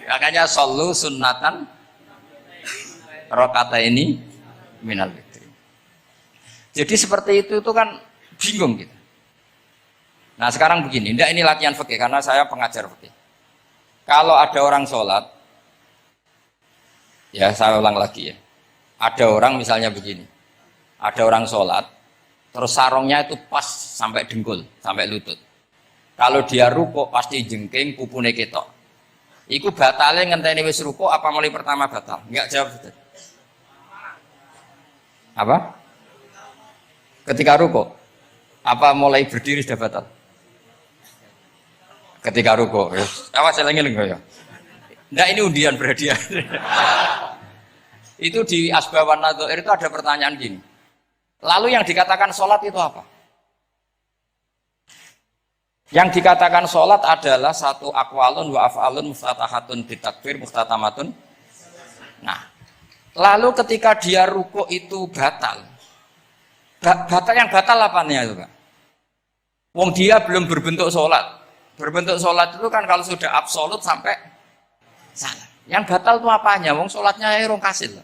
Makanya shollu sunnatan rakaat ini minal witir. Jadi seperti itu kan bingung gitu. Nah sekarang begini, ini latihan fikih karena saya pengajar fikih. Kalau ada orang sholat, ya saya ulang lagi ya. Ada orang misalnya begini, ada orang sholat, terus sarungnya itu pas sampai dengkul, sampai lutut. Kalau dia ruko pasti jengking, pupune ketok. Iku batalnya ngenteni wis ruko apa mulai pertama batal? Enggak jawab. Apa? Ketika ruko, apa mulai berdiri sudah batal? Ketika ruko, ya. Awas saya lagi ya. Nggak ini undian berhadiah. Itu di Asbawan Nadhair itu ada pertanyaan gini. Lalu yang dikatakan sholat itu apa? Yang dikatakan sholat adalah satu akwalun wa af'alun muftatahatun bitakbir muftatamatun. Nah, lalu ketika dia ruko itu batal. Batal yang batal apanya itu Pak? Wong dia belum berbentuk sholat. Berbentuk sholat itu kan kalau sudah absolut sampai salah. Yang batal itu apanya? Wong sholatnya rong kasil.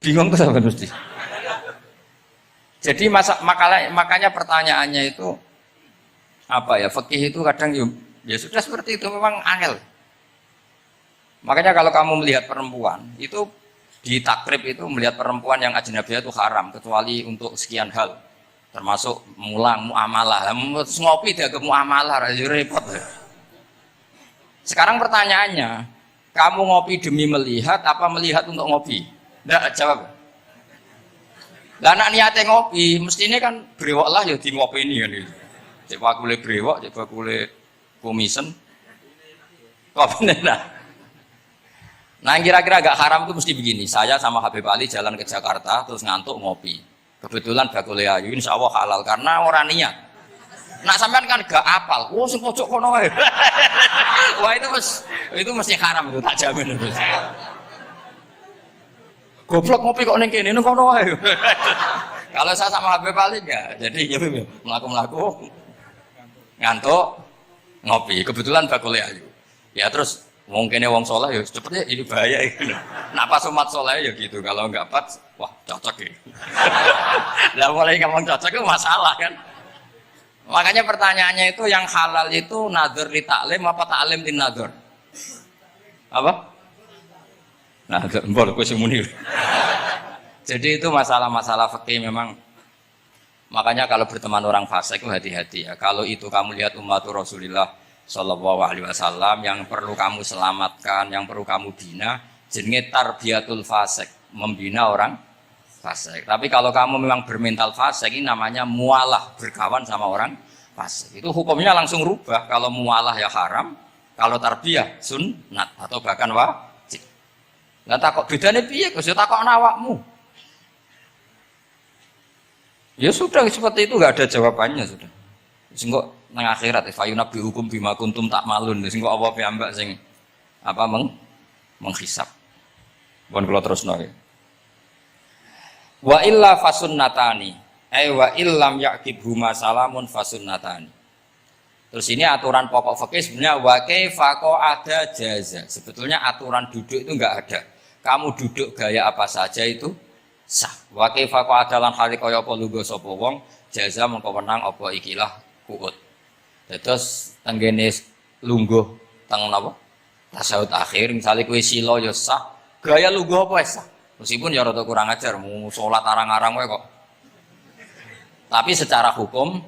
Bingung tuh sampai mesti. Jadi makanya pertanyaannya itu apa ya? Fikih itu kadang ya sudah seperti itu memang angel. Makanya kalau kamu melihat perempuan itu di takrib itu melihat perempuan yang ajnabiyah itu haram kecuali untuk sekian hal termasuk mulang muamalah. Terus ngopi dia ke muamalah repot. Sekarang pertanyaannya, kamu ngopi demi melihat apa melihat untuk ngopi? Enggak jawab. Lah anak niate ngopi, mestinya kan brewok lah ya di ngopi ini kan. Cek bakule brewok, cek bakule komisen. Kopi nah. Nah yang kira-kira agak haram itu mesti begini. Saya sama Habib Ali jalan ke Jakarta terus ngantuk ngopi. Kebetulan bakule ayu insya Allah halal karena orang niat. Nak sampean kan gak apal. Oh sing pojok kono wae. Wah itu mesti haram itu tak jamin itu. Goblok ngopi kok ning kene ning kono wae. Kalau saya sama Habib Ali enggak. Jadi ya mlaku-mlaku ngantuk ngopi. Kebetulan bakule ayu. Ya terus mungkin wong soleh ya cepetnya ini bahaya gitu. Nah pas umat soleh ya gitu, kalau enggak pas, wah cocok ya. Lah mulai ngomong cocok itu masalah kan. Makanya pertanyaannya itu yang halal itu nadhar li taklim apa taklim li nadhar? Apa? Nadhar, mbol kowe semuni. Jadi itu masalah-masalah fikih memang. Makanya kalau berteman orang fasik itu hati-hati ya. Kalau itu kamu lihat umatur Rasulullah Sallallahu Alaihi Wasallam yang perlu kamu selamatkan, yang perlu kamu bina, jenenge tarbiyatul fasik, membina orang fasik. Tapi kalau kamu memang bermental fasik, ini namanya mualah, berkawan sama orang fasik. Itu hukumnya langsung rubah. Kalau mualah ya haram, kalau tarbiyah sunnat atau bahkan wajib. Lah takok bedane piye? Kok takok awakmu. Ya sudah seperti itu, nggak ada jawabannya sudah. Singgo nang akhirat fayuna bi hukum bima kuntum tak malun sing kok apa piyambak sing apa menghisab. Pun kula terusno ya. Wa illa fasunnatani wa illam yaqibhuma salamun fasunnatani. Terus ini aturan pokok fikih sebenarnya wa kaifa ada jaza. Sebetulnya aturan duduk itu enggak ada. Kamu duduk gaya apa saja itu sah. Wa kaifa ada lan hale kaya apa lungguh sapa wong jaza mengko wenang apa ikilah kuut. Terus tenggene lungguh teng napa? Tasawuf akhir misalnya kowe sila ya sah, gaya lungguh apa sah. Meskipun ya rada kurang ajar, mau salat arang-arang wae kok. Tapi secara hukum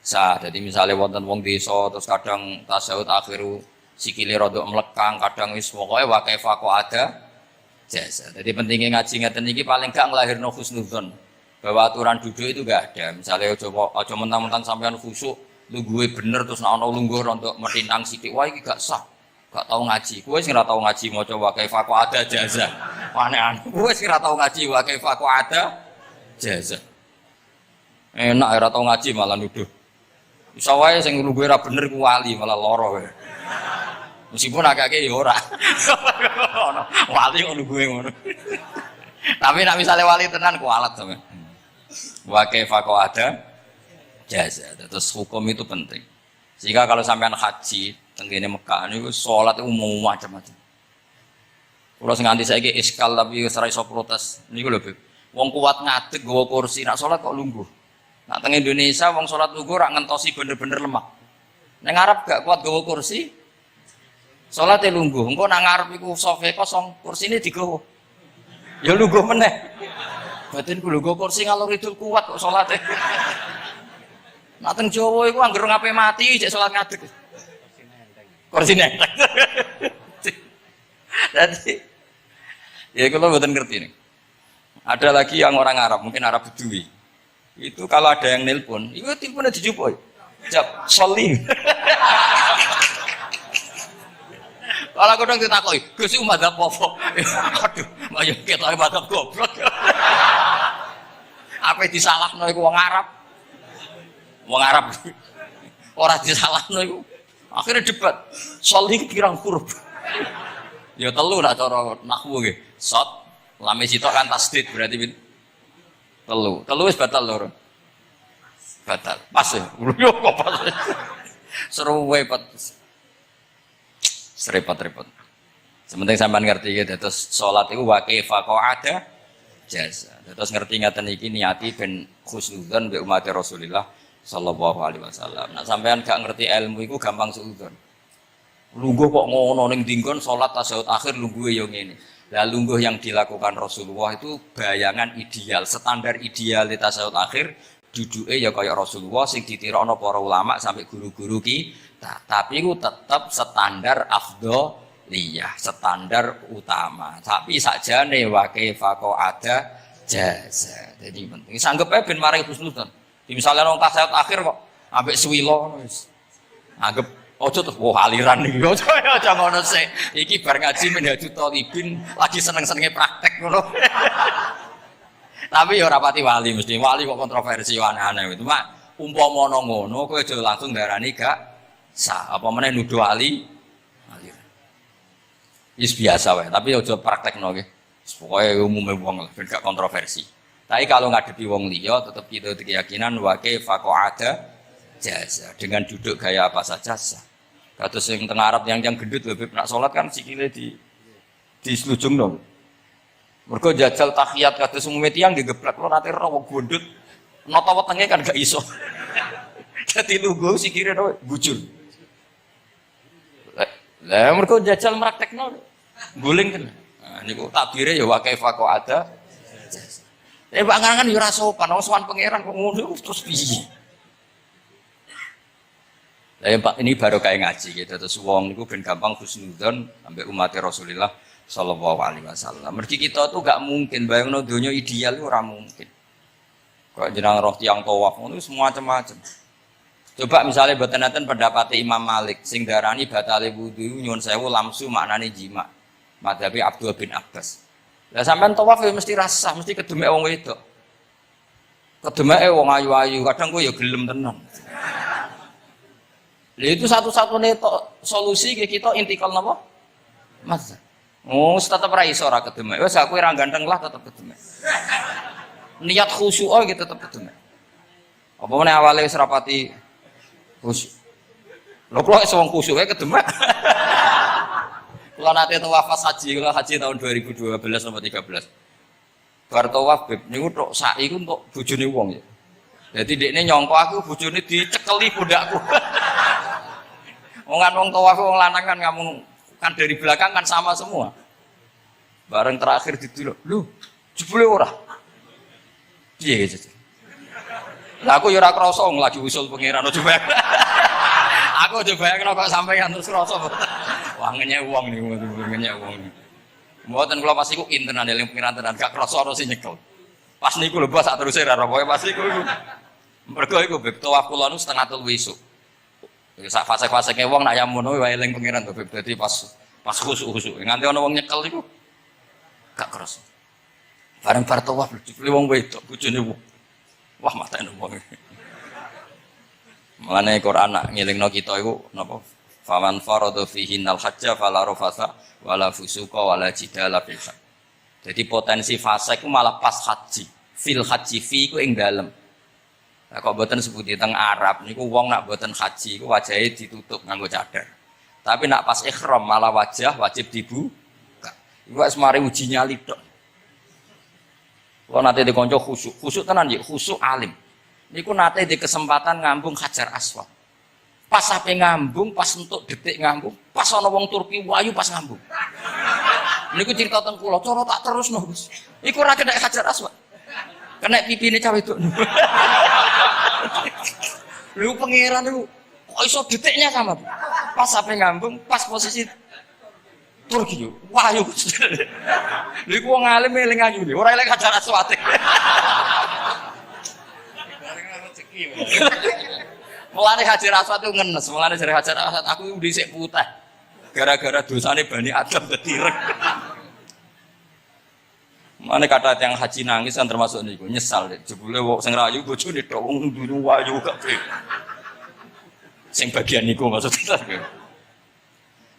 sah. Jadi misalnya wonten wong desa terus kadang tasawuf akhir sikile rada mlekang, kadang wis pokoke wa kaifa ada jasa. Jadi pentingnya ngaji ngeten iki paling gak nglahirno husnudzon. bahwa aturan duduk itu gak ada. Misalnya aja mentang-mentang sampean khusyuk, lu gue bener terus nak ono lungguh untuk metintang sithik, wah iki gak sah. Gak tau ngaji. Kowe sing ora tau ngaji maca wa kaifa ada jaza. Aneh-aneh. Kowe sing ora tau ngaji wa kaifa ada jaza. Enak ora tau ngaji malah nuduh. Iso wae sing lungguh ora bener ku wali malah lara wae. Meskipun agak-agak ya ora. Wali kok lungguhe ngono. Tapi nek misale wali tenan kualat sampean. Wa kaifa ada jaza. Terus hukum itu penting. Sehingga kalau sampean haji tenggene Mekah niku salat umum macam-macam. Kula sing nganti saiki iskal tapi wis ora iso protes. Niku lho, wong kuat ngadeg nggawa kursi, nak salat kok lungguh. Nak teng Indonesia wong salat lungguh ora ngentosi bener-bener lemah. Ning Arab gak kuat nggawa kursi, salate lungguh. Engko nak ngarep iku sofe kosong, kursine digawa. Ya lungguh meneh. Batin ku lungguh kursi ngalor idul kuat kok salate. Nak teng Jawa iku anggere ngape mati cek salat ngadeg. Kursi nenteng. Jadi, ya kalau buatan ngerti nih. Ada lagi yang orang Arab, mungkin Arab Bedui. Itu kalau ada yang nelpon, itu teleponnya dijupoi. Jawab, soling. Kalau aku dong ditakoi, gue sih umat apa? Aduh, banyak kita umat goblok. Apa disalahno iku wong Arab? Wong Arab. Ora disalahno iku. Akhirnya debat, soling pirang huruf. Ya telu nak cara nahwu nggih. Sot, lame sitok kan tasdid berarti telu. Telu wis batal loro. Batal. Pas ya. Yo kok pas. Seru wae pat. Serepot-repot. Sementing sampean ngerti gitu, terus salat iku wa kaifa ada jasa. Terus ngerti ngaten iki niati ben khusnudzon mbek umat Rasulullah sallallahu alaihi wasallam. Nah sampean gak ngerti ilmu iku gampang suudzon. Lungguh kok ngono ning dinggon salat tasyahud akhir lungguhe yo ngene. Lah lungguh yang dilakukan Rasulullah itu bayangan ideal, standar ideal tasyahud akhir duduke ya kaya Rasulullah sing ditirakno para ulama sampai guru-guru kita. Tapi itu tetap standar afdholiyah, standar utama. Tapi sakjane wa kaifa ada jaza. Jadi penting. Sanggep ae ben maring husnudzon. Misalnya nang tasyahud akhir kok ambek suwilo wis. Anggap ojo terus aliran iki. Ojo ngono sik. Iki bar ngaji menhaju talibin lagi seneng-senenge praktek ngono. Tapi ya ora pati wali mesti. Wali kok kontroversi aneh-aneh itu. Mak umpama ngono kowe aja langsung darani gak sah. Apa meneh nuduh wali aliran. Wis biasa wae, tapi aja praktekno nggih. Pokoke umume wong lah ben gak kontroversi. Tapi kalau ngadepi wong liya tetap kita keyakinan wa kaifa ada jasa dengan duduk gaya apa saja sah. Kados sing teng Arab yang gendut lho nak salat kan sikile di selujung dong. Mergo jajal tahiyat kados umume tiyang digeblek lho nate ora wong gondut. Nata wetenge kan gak iso. Dadi lungguh sikile to bujur. Lah mergo jajal praktekno guling kan. Nah niku takbire ya wa kaifa ada jasa. Pak ngangan yo ora sopan, wong sowan pangeran kok ngono terus piye? Lah Pak ini baru kayak ngaji gitu. Terus wong niku ben gampang husnudzon ambek umat Rasulullah sallallahu alaihi wasallam. Mergi kita tuh gak mungkin bayangno donya ideal itu ora mungkin. Kok jeneng roh tiyang tawaf ngono semua macam-macam. Coba misalnya mboten enten pendapat Imam Malik sing darani batale wudu nyuwun sewu lamsu maknane jima. Madzhabi Abdul bin Abbas. Lah sampean tawaf ya mesti rasah, mesti kedemek wong wedok. Kedemeke wong ayu-ayu, kadang kowe ya gelem tenan. Lah itu satu-satunya solusi kita intikal napa? Mas. Oh, tetep ra iso ora kedemek. Wis aku ora ganteng lah tetep kedemek. Niat khusyuk gitu tetep kedemek. Apa meneh awale wis rapati khusyuk. Lho kok iso wong khusyuk ae kedemek. Kalau nanti tawaf haji, kalau haji tahun 2012 nomor 13. Bar tawaf beb niku tok sak iku untuk bojone wong ya. Dadi dekne nyangka aku bojone dicekeli pundakku. Wong tawaf wong lanang kan kamu kan dari belakang kan sama semua. Bareng terakhir dituluk, "Lho, jebule ora?" Piye gitu. Lah aku ya ora krasa lagi usul pangeran coba. Aku coba bayangno kok sampeyan terus krasa. Wah ngenyek wong niku, ngenyek wong. Mboten kula pas iku internal eling pengiran tenan gak krasa ana sing nyekel. Pas niku lho bos sak teruse ra pokoke pas niku. Mergo iku beb tawaf kula nu setengah 3 esuk. Sak fase-fasene wong nak yamono wae eling pangeran to beb dadi pas khusuk-khusuk. Nganti ana wong nyekel iku gak keras. Bareng bar tawaf dipilih wong wedok bojone wong. Wah matane wong. Mulane Quran nak ngelingno kita iku napa? Faman farada fihinnal hajja fala rafasa wala fusuqa wala jidala fil hajj. Jadi potensi fase iku malah pas haji. Fil haji fi iku ing dalem. Nah, kok mboten sebuti teng Arab niku wong nak mboten haji iku wajahe ditutup nganggo cadar. Tapi nak pas ihram malah wajah wajib dibuka. Iku wis mari uji nyali tok. Kok nate dikonco khusuk. Khusuk tenan nggih, khusuk alim. Niku nate di kesempatan ngambung Hajar Aswad. Pas ape ngambung, pas entuk detik ngambung, pas ana wong Turki wayu pas ngambung. Niku cerita teng kula, cara tak terusno, Gus. Iku ora kena Hajar Aswad. Kena pipine cah wedok. Lu pangeran niku kok iso detiknya sama. Pas ape ngambung, pas posisi Turki yo. Wayu. Niku wong alim eling ayu, ora eling Hajar Aswad. Mulane Hajar Aswad itu ngenes, mulane dari Hajar Aswad aku dhisik putih. Gara-gara dosane Bani Adam dadi ireng. Mulane kata yang haji nangis kan termasuk niku, nyesal jebule wong sing rayu bojone tok wong nduru wayu kabeh. Sing bagian niku maksudnya.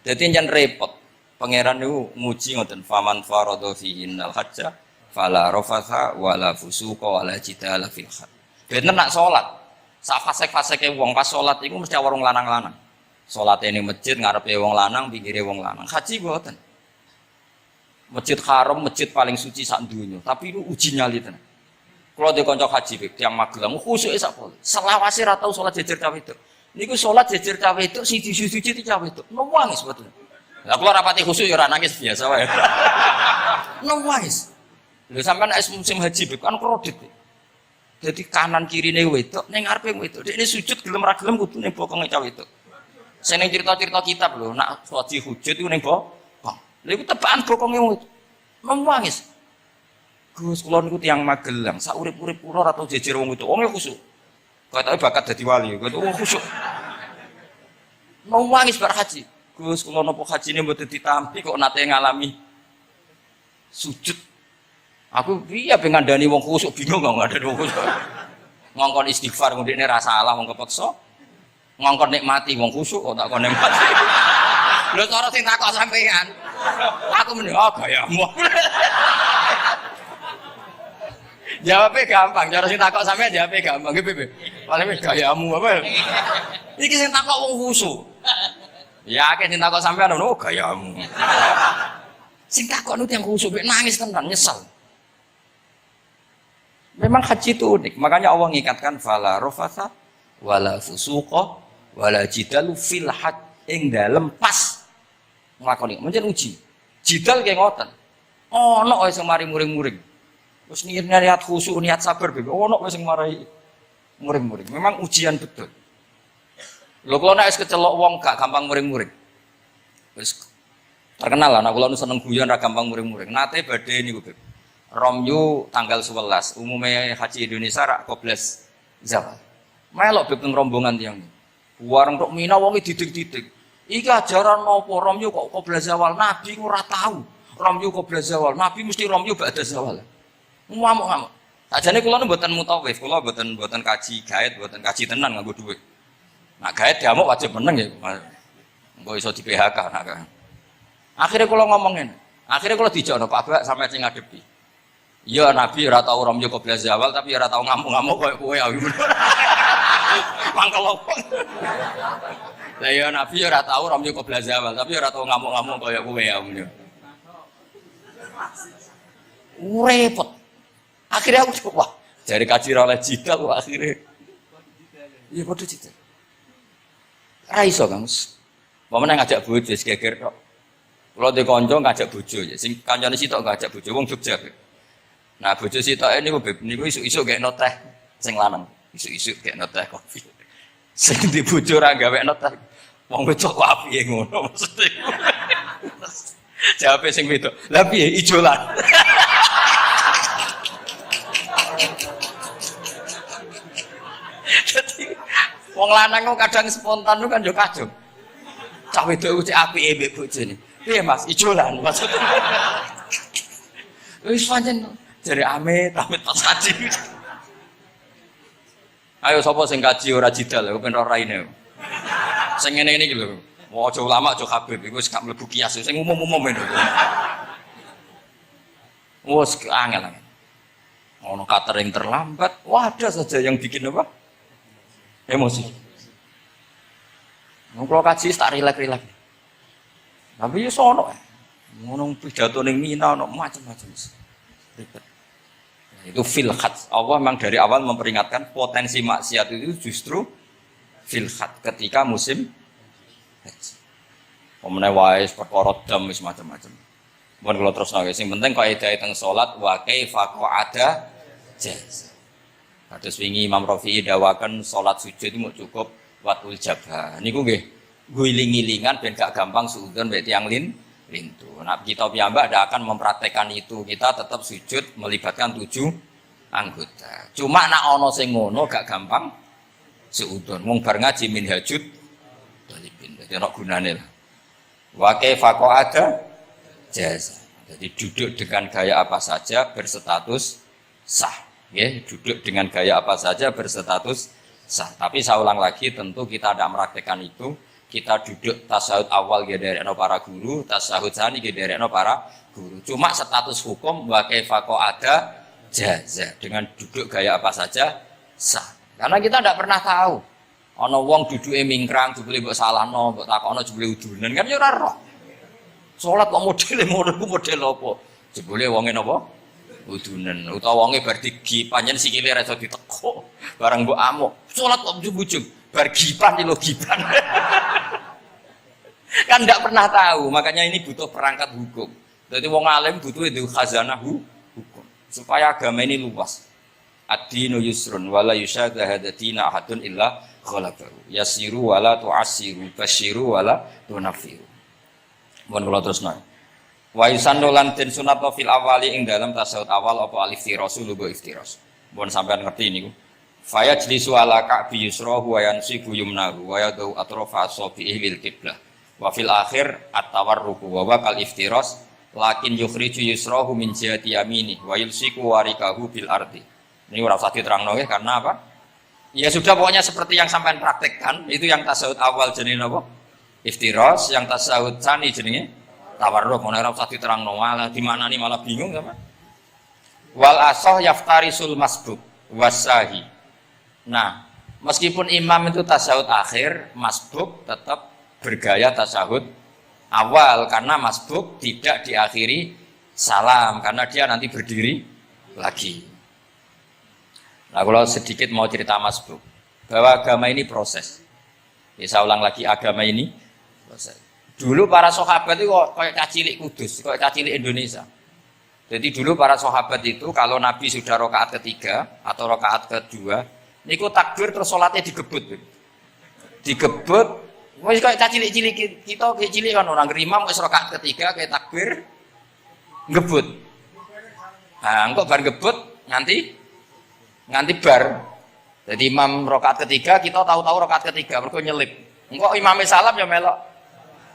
Dadi njen repot. Pangeran niku nguji ngoten, faman farada fihinnal hajja fala rafatha wala fusuqa wala jidala fil hajj. Bener nak sholat, sak fasek-faseke wong pas sholat itu mesti warung lanang-lanang. Sholat ini masjid ngarepe wong lanang, pinggire wong lanang. Haji boten. Masjid Haram, masjid paling suci sak dunya. Tapi itu uji nyali tenan. Kalau di kanca haji yang Magelang khusuke sak pol. Selawase ra tau sholat jejer cawe itu. Niku sholat jejer cawe itu siji-siji ti cawe itu. Nangis betul. Lah kula rapati khusuk ya ora nangis biasa wae. Nangis. Lho sampean es musim haji kan kredit. Jadi kanan kiri nih wedok, neng ngarepe wedok. Ini sujud gelem ra gelem kudu ning bokonge cah wedok. Sing ning cerita-cerita kitab lho, nak sholat hujud iku ning bokong. Lha iku tebakan bokonge wedok. Nangis. Gus kula niku tiyang Magelang, sak urip-urip kula ora tau jejer wong wedok. Wong khusuk. Katoke bakat dadi wali, kok wong khusuk. Nangis bar haji. Gus kula napa hajine mboten ditampi kok nate ngalami sujud. Aku piye ben ngandani wong khusuk bingung kok ngandani wong khusuk. Ngongkon istighfar ngene ra salah wong kepeksa. Ngongkon nikmati wong khusuk kok tak kon nikmati. Lho cara sing takok sampean. Aku meni gayamu. Jawabnya gampang, cara sing takok sampean jawabnya gampang. Nggih piye? Paling gayamu apa? Iki sing takok wong khusuk. Ya akeh sing takok sampean ngono gayamu. Sing takok nu tiyang khusuk nangis tenan nyesal. Memang haji itu unik, makanya Allah ngikatkan fala rafatha wala fusuqa wala jidalu fil hajj ing dalem pas nglakoni. Mencen uji. Jidal kaya ngoten. Ono wae sing mari muring-muring. Terus niat khusyuk, niat sabar bebe. Ono wae sing mari muring-muring. Memang ujian betul. Lho kula nek wis kecelok wong gak gampang muring-muring. Wis terkenal lah nek kula nu seneng guyon ra gampang muring-muring. Nate badhe niku, Beb. Romyu tanggal 11, umumnya haji Indonesia rak koblas zawal. Melok beb rombongan tiyang. Warung tok Mina wonge didik-didik. Iki ajaran napa Romyu kok koblas zawal? Nabi ora tahu. Romyu koblas zawal. Nabi mesti Romyu ba'da zawal. Ngamuk-ngamuk. Sajane kula mboten mutawif, kula mboten kaji gaet, mboten kaji tenan nganggo dhuwit. Nak gaet diamuk wajib meneng ya. Engko iso di PHK nak. Akhire kula ngomong ngene. Akhire kula dijono Pak Bak sampe sing ngadepi. Ya Nabi ora tau Romyo koblas zawal tapi ora tau ngamuk-ngamuk koyo kowe aku. Mangkel opo? Lah ya Nabi ora tau Romyo koblas zawal tapi ora tau ngamuk-ngamuk koyo kowe aku. Repot. Akhirnya aku cukup wah, dari kaji oleh jidal akhirnya. Iya bodoh jidal. Ra iso Kang. Pamane ngajak bojo geger tok. Kula de kanca ngajak bojo ya, sing kancane sitok ngajak bojo wong Jogja. Nah, bojo sitoke niku isuk-isuk gekno teh sing lanang. Isuk-isuk gekno teh kopi. Sing di bojo ra gawekno teh. Wong wedok kok apike ngono maksude. Jawabe sing wedok. Lah piye ijolan? Wong lanang kok kadang spontan kan yo kacau. Cah wedok cek apike mbek bojone. Piye Mas? Ijolan maksudnya. Wis pancen jare amit pas kaji. Ayo sapa sing kaji ora jidal kok ben ora raine. Sing ngene-ngene iki lho. Aja ulama aja Habib iku wis gak mlebu kias sing umum-umum men. Wes angel. Ono catering terlambat, wah ada saja yang bikin apa? Emosi. Kalau kaji tak rilek-rilek. Tapi ya sono. Ngono pidato ning Mina ono macam-macam. Ribet. Itu fil khat. Allah memang dari awal memperingatkan potensi maksiat itu justru fil khat ketika musim haji. Omne wae perkara dam wis macam-macam. Mun kula terusno sing penting kaidah teng salat wa kaifa qa'ada jaz. Kados wingi Imam Rafi'i dawaken salat sujud itu cukup watul jabah. Niku nggih guling-gilingan ben gak gampang suudzon mek tiyang lintu. Nah, kita piyambak ndak akan mempraktekkan itu. Kita tetap sujud melibatkan 7 anggota. Cuma nak ana sing ngono gak gampang suudzon. Wong bar ngaji minhajud dalibin. Dadi ana gunane lah. Wa kaifa qa'ada jaz. Jadi duduk dengan gaya apa saja berstatus sah. Ya, duduk dengan gaya apa saja berstatus sah. Tapi saya ulang lagi, tentu kita tidak mempraktekkan itu. Kita duduk tasyahud awal gederekno para guru, tasyahud tsani gederekno para guru. Cuma status hukum wa kaifa qa'ada jaz. Dengan duduk gaya apa saja sah. Karena kita tidak pernah tahu. Ana wong duduke mingkrang, jebule mbok salahno, mbok takokno jebule udunan kan ya ora roh. Salat kok modele ngono ku model apa? Jebule wonge napa? Udunan. Utawa wonge bar digi panjen sikile ra iso ditekuk. Barang mbok amuk. Salat kok ujug-ujug bar gipan lho gipan. Kan ndak pernah tahu, makanya ini butuh perangkat hukum. Jadi wong alim butuh itu khazanah hukum supaya agama ini luas. Ad-dinu yusrun wala yusyadahadatina ahadun illa ghalabahu. Yasiru wala tu'assiru, basyiru wala tunafiru. Mohon kula terusno. Wa yusannu lan den sunat fil awali ing dalam tasawuf awal apa al-iftirasu lugo iftiras. Mohon sampean ngerti niku. Fa yajlisu ala ka'bi yusrahu wa yansibu yumnahu wa yadu atrafa asabihi lil qiblah. Wa fil akhir at-tawarruku wa kal iftiras lakin yukhriju yusrahu min jihati yamini wa yulsiku warikahu bil ardi. Ini ora usah diterangno nggih karena apa? Ya sudah pokoknya seperti yang sampean praktekkan itu yang tasawuf awal jenenge napa? Iftiras, yang tasawuf tsani jenenge tawarruk. Ora usah diterangno malah di mana nih malah bingung sama. Wal asah yaftarisul masbuk wasahi. Nah, meskipun imam itu tasawuf akhir, masbuk tetap bergaya tasawuf awal karena masbuk tidak diakhiri salam karena dia nanti berdiri lagi. Nah, kalau sedikit mau cerita masbuk bahwa agama ini proses. Ya, saya ulang lagi agama ini proses. Dulu para sahabat itu kayak cacilik Kudus, kayak cacilik Indonesia. Jadi dulu para sahabat itu kalau Nabi sudah rakaat ketiga atau rakaat kedua, niku takbir terus sholatnya digebut. Digebut, wis kayak cacilik-cilik kita kayak cilik kan orang imam wis rakaat ketiga kayak takbir ngebut. Nah, engko bar ngebut nganti bar. Jadi imam rakaat ketiga kita tahu-tahu rakaat ketiga mergo nyelip. Engko imame salam ya melok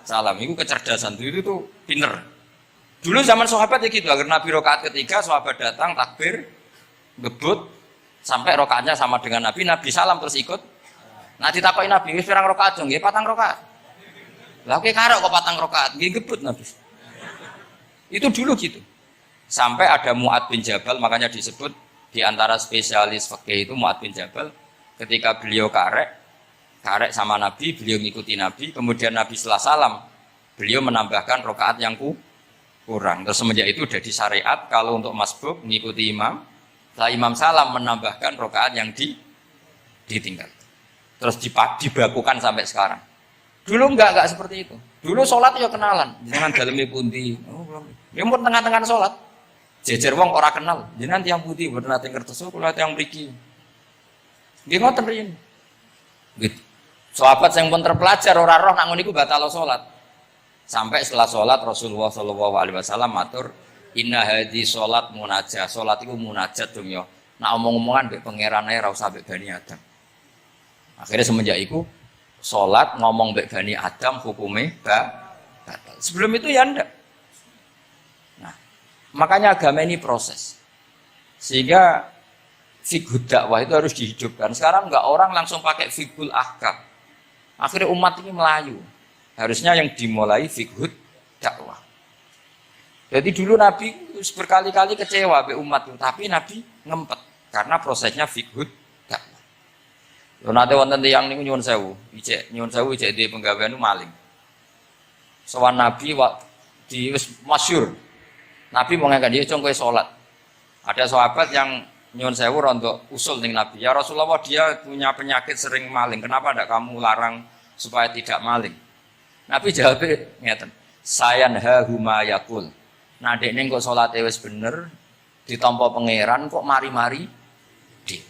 salam. Itu kecerdasan itu tuh pinter. Dulu zaman sahabat ya gitu, agar Nabi rakaat ketiga sahabat datang takbir ngebut sampai rakaatnya sama dengan Nabi, Nabi salam terus ikut. Nah ditakoki Nabi, wis pirang rakaat jong? Nggih 4 rakaat. Lah oke karok kok 4 rakaat, nggih ngebut Nabi. Itu dulu gitu. Sampai ada Mu'ad bin Jabal, makanya disebut di antara spesialis fikih itu Mu'ad bin Jabal, ketika beliau karek sama Nabi, beliau ngikuti Nabi, kemudian Nabi setelah salam, beliau menambahkan rakaat yang kurang. Terus semenjak itu jadi syariat kalau untuk masbuk ngikuti imam, setelah imam salam menambahkan rakaat yang ditinggal. Terus dibakukan sampai sekarang. Dulu enggak seperti itu. Dulu sholat ya kenalan, jangan daleme pundi. Oh, belum. Ya mun tengah-tengah sholat. Jejer wong ora kenal. Jenengan tiyang pundi mboten nate ngertos kula tiyang mriki. Nggih ngoten riyen. Gitu. Sahabat yang pun terpelajar ora roh nak ngono iku batal sholat. Sampai setelah sholat Rasulullah SAW matur inna hadhi sholat munajat. Sholat itu munajat dong ya. Nak omong-omongan mbek pangeran ae ora usah mbek Bani Adam. Akhirnya semenjak itu sholat ngomong mbek Bani Adam hukumnya batal. Sebelum itu ya ndak. Nah, makanya agama ini proses. Sehingga fiqh dakwah itu harus dihidupkan. Sekarang enggak orang langsung pakai fiqhul ahkam. Akhirnya umat ini melayu. Harusnya yang dimulai fiqh dakwah. Jadi dulu Nabi berkali-kali kecewa be umat itu, tapi Nabi ngempet karena prosesnya fiqh dakwah. Lho nate wonten tiyang niku nyuwun sewu, ijek di penggawean itu maling. Sowan Nabi di wis masyhur. Nabi mau ngangkat dia kowe salat. Ada sahabat yang nyuwun sewu rondo usul ning Nabi. Ya Rasulullah, dia punya penyakit sering maling. Kenapa tidak kamu larang supaya tidak maling? Nabi jawabnya ngeten. Sayanha huma yakul. Nah dekne kok salate wis bener ditampa pangeran kok mari-mari di.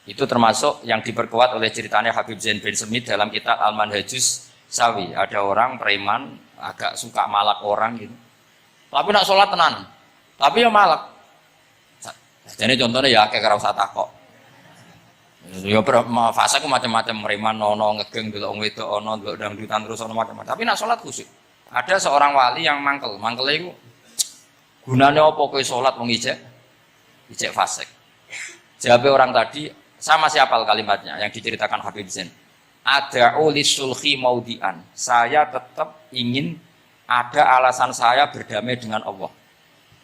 Itu termasuk yang diperkuat oleh ceritanya Habib Zain bin Semit dalam kitab Al-Manhajus Sawi. Ada orang preman agak suka malak orang gitu. Tapi nak sholat tenan. Tapi ya malak. Jadi contohnya ya kayak karo usah takok. Ya fase ku macam-macam preman ono ngegeng delok wong wedok ono delok dangdutan terus ono macam-macam. Tapi nak sholat khusyuk. Ada seorang wali yang mangkel iku gunanya apa kowe sholat wong ijek fasik. Jawab orang tadi, sama siapal kalimatnya yang diceritakan Habib Zain. Ada'u lisulhi maudian. Saya tetap ingin ada alasan saya berdamai dengan Allah.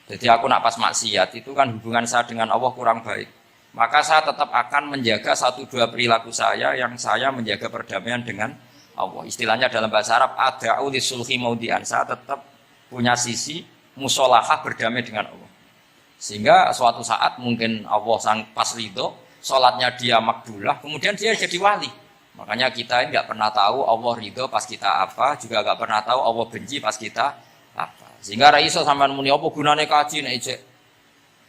Jadi aku nak pas maksiat itu kan hubungan saya dengan Allah kurang baik. Maka saya tetap akan menjaga 1-2 perilaku saya yang saya menjaga perdamaian dengan Allah. Istilahnya dalam bahasa Arab ada'u lisulhi maudian. Saya tetap punya sisi musolahah berdamai dengan Allah. Sehingga suatu saat mungkin Allah sang pas ridho, sholatnya dia makbulah, kemudian dia jadi wali. Makanya kita ini nggak pernah tahu Allah ridho pas kita apa, juga nggak pernah tahu Allah benci pas kita apa. Sehingga ra iso sampean muni apa gunane kaji nek ijek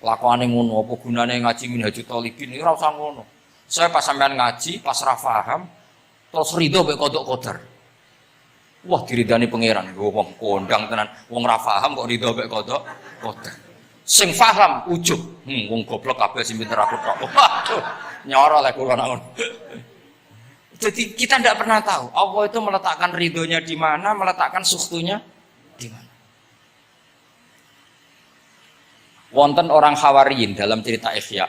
lakone ngono, apa gunane ngaji Minhajul Thalibin iki ora usah ngono. Saya pas sampean ngaji, pas ra paham, terus ridho mek kodok qadar. Wah diridani pangeran, wong kondang tenan, wong ra paham kok ridho mek kodok qadar. Sing paham ujug, wong goblok kabeh sing pinter aku tok. Waduh, nyoro lek kula ngono. Jadi kita tidak pernah tahu Allah itu meletakkan ridhonya di mana, meletakkan sukhtunya di mana. Wonten orang Hawariyin dalam cerita Ihya.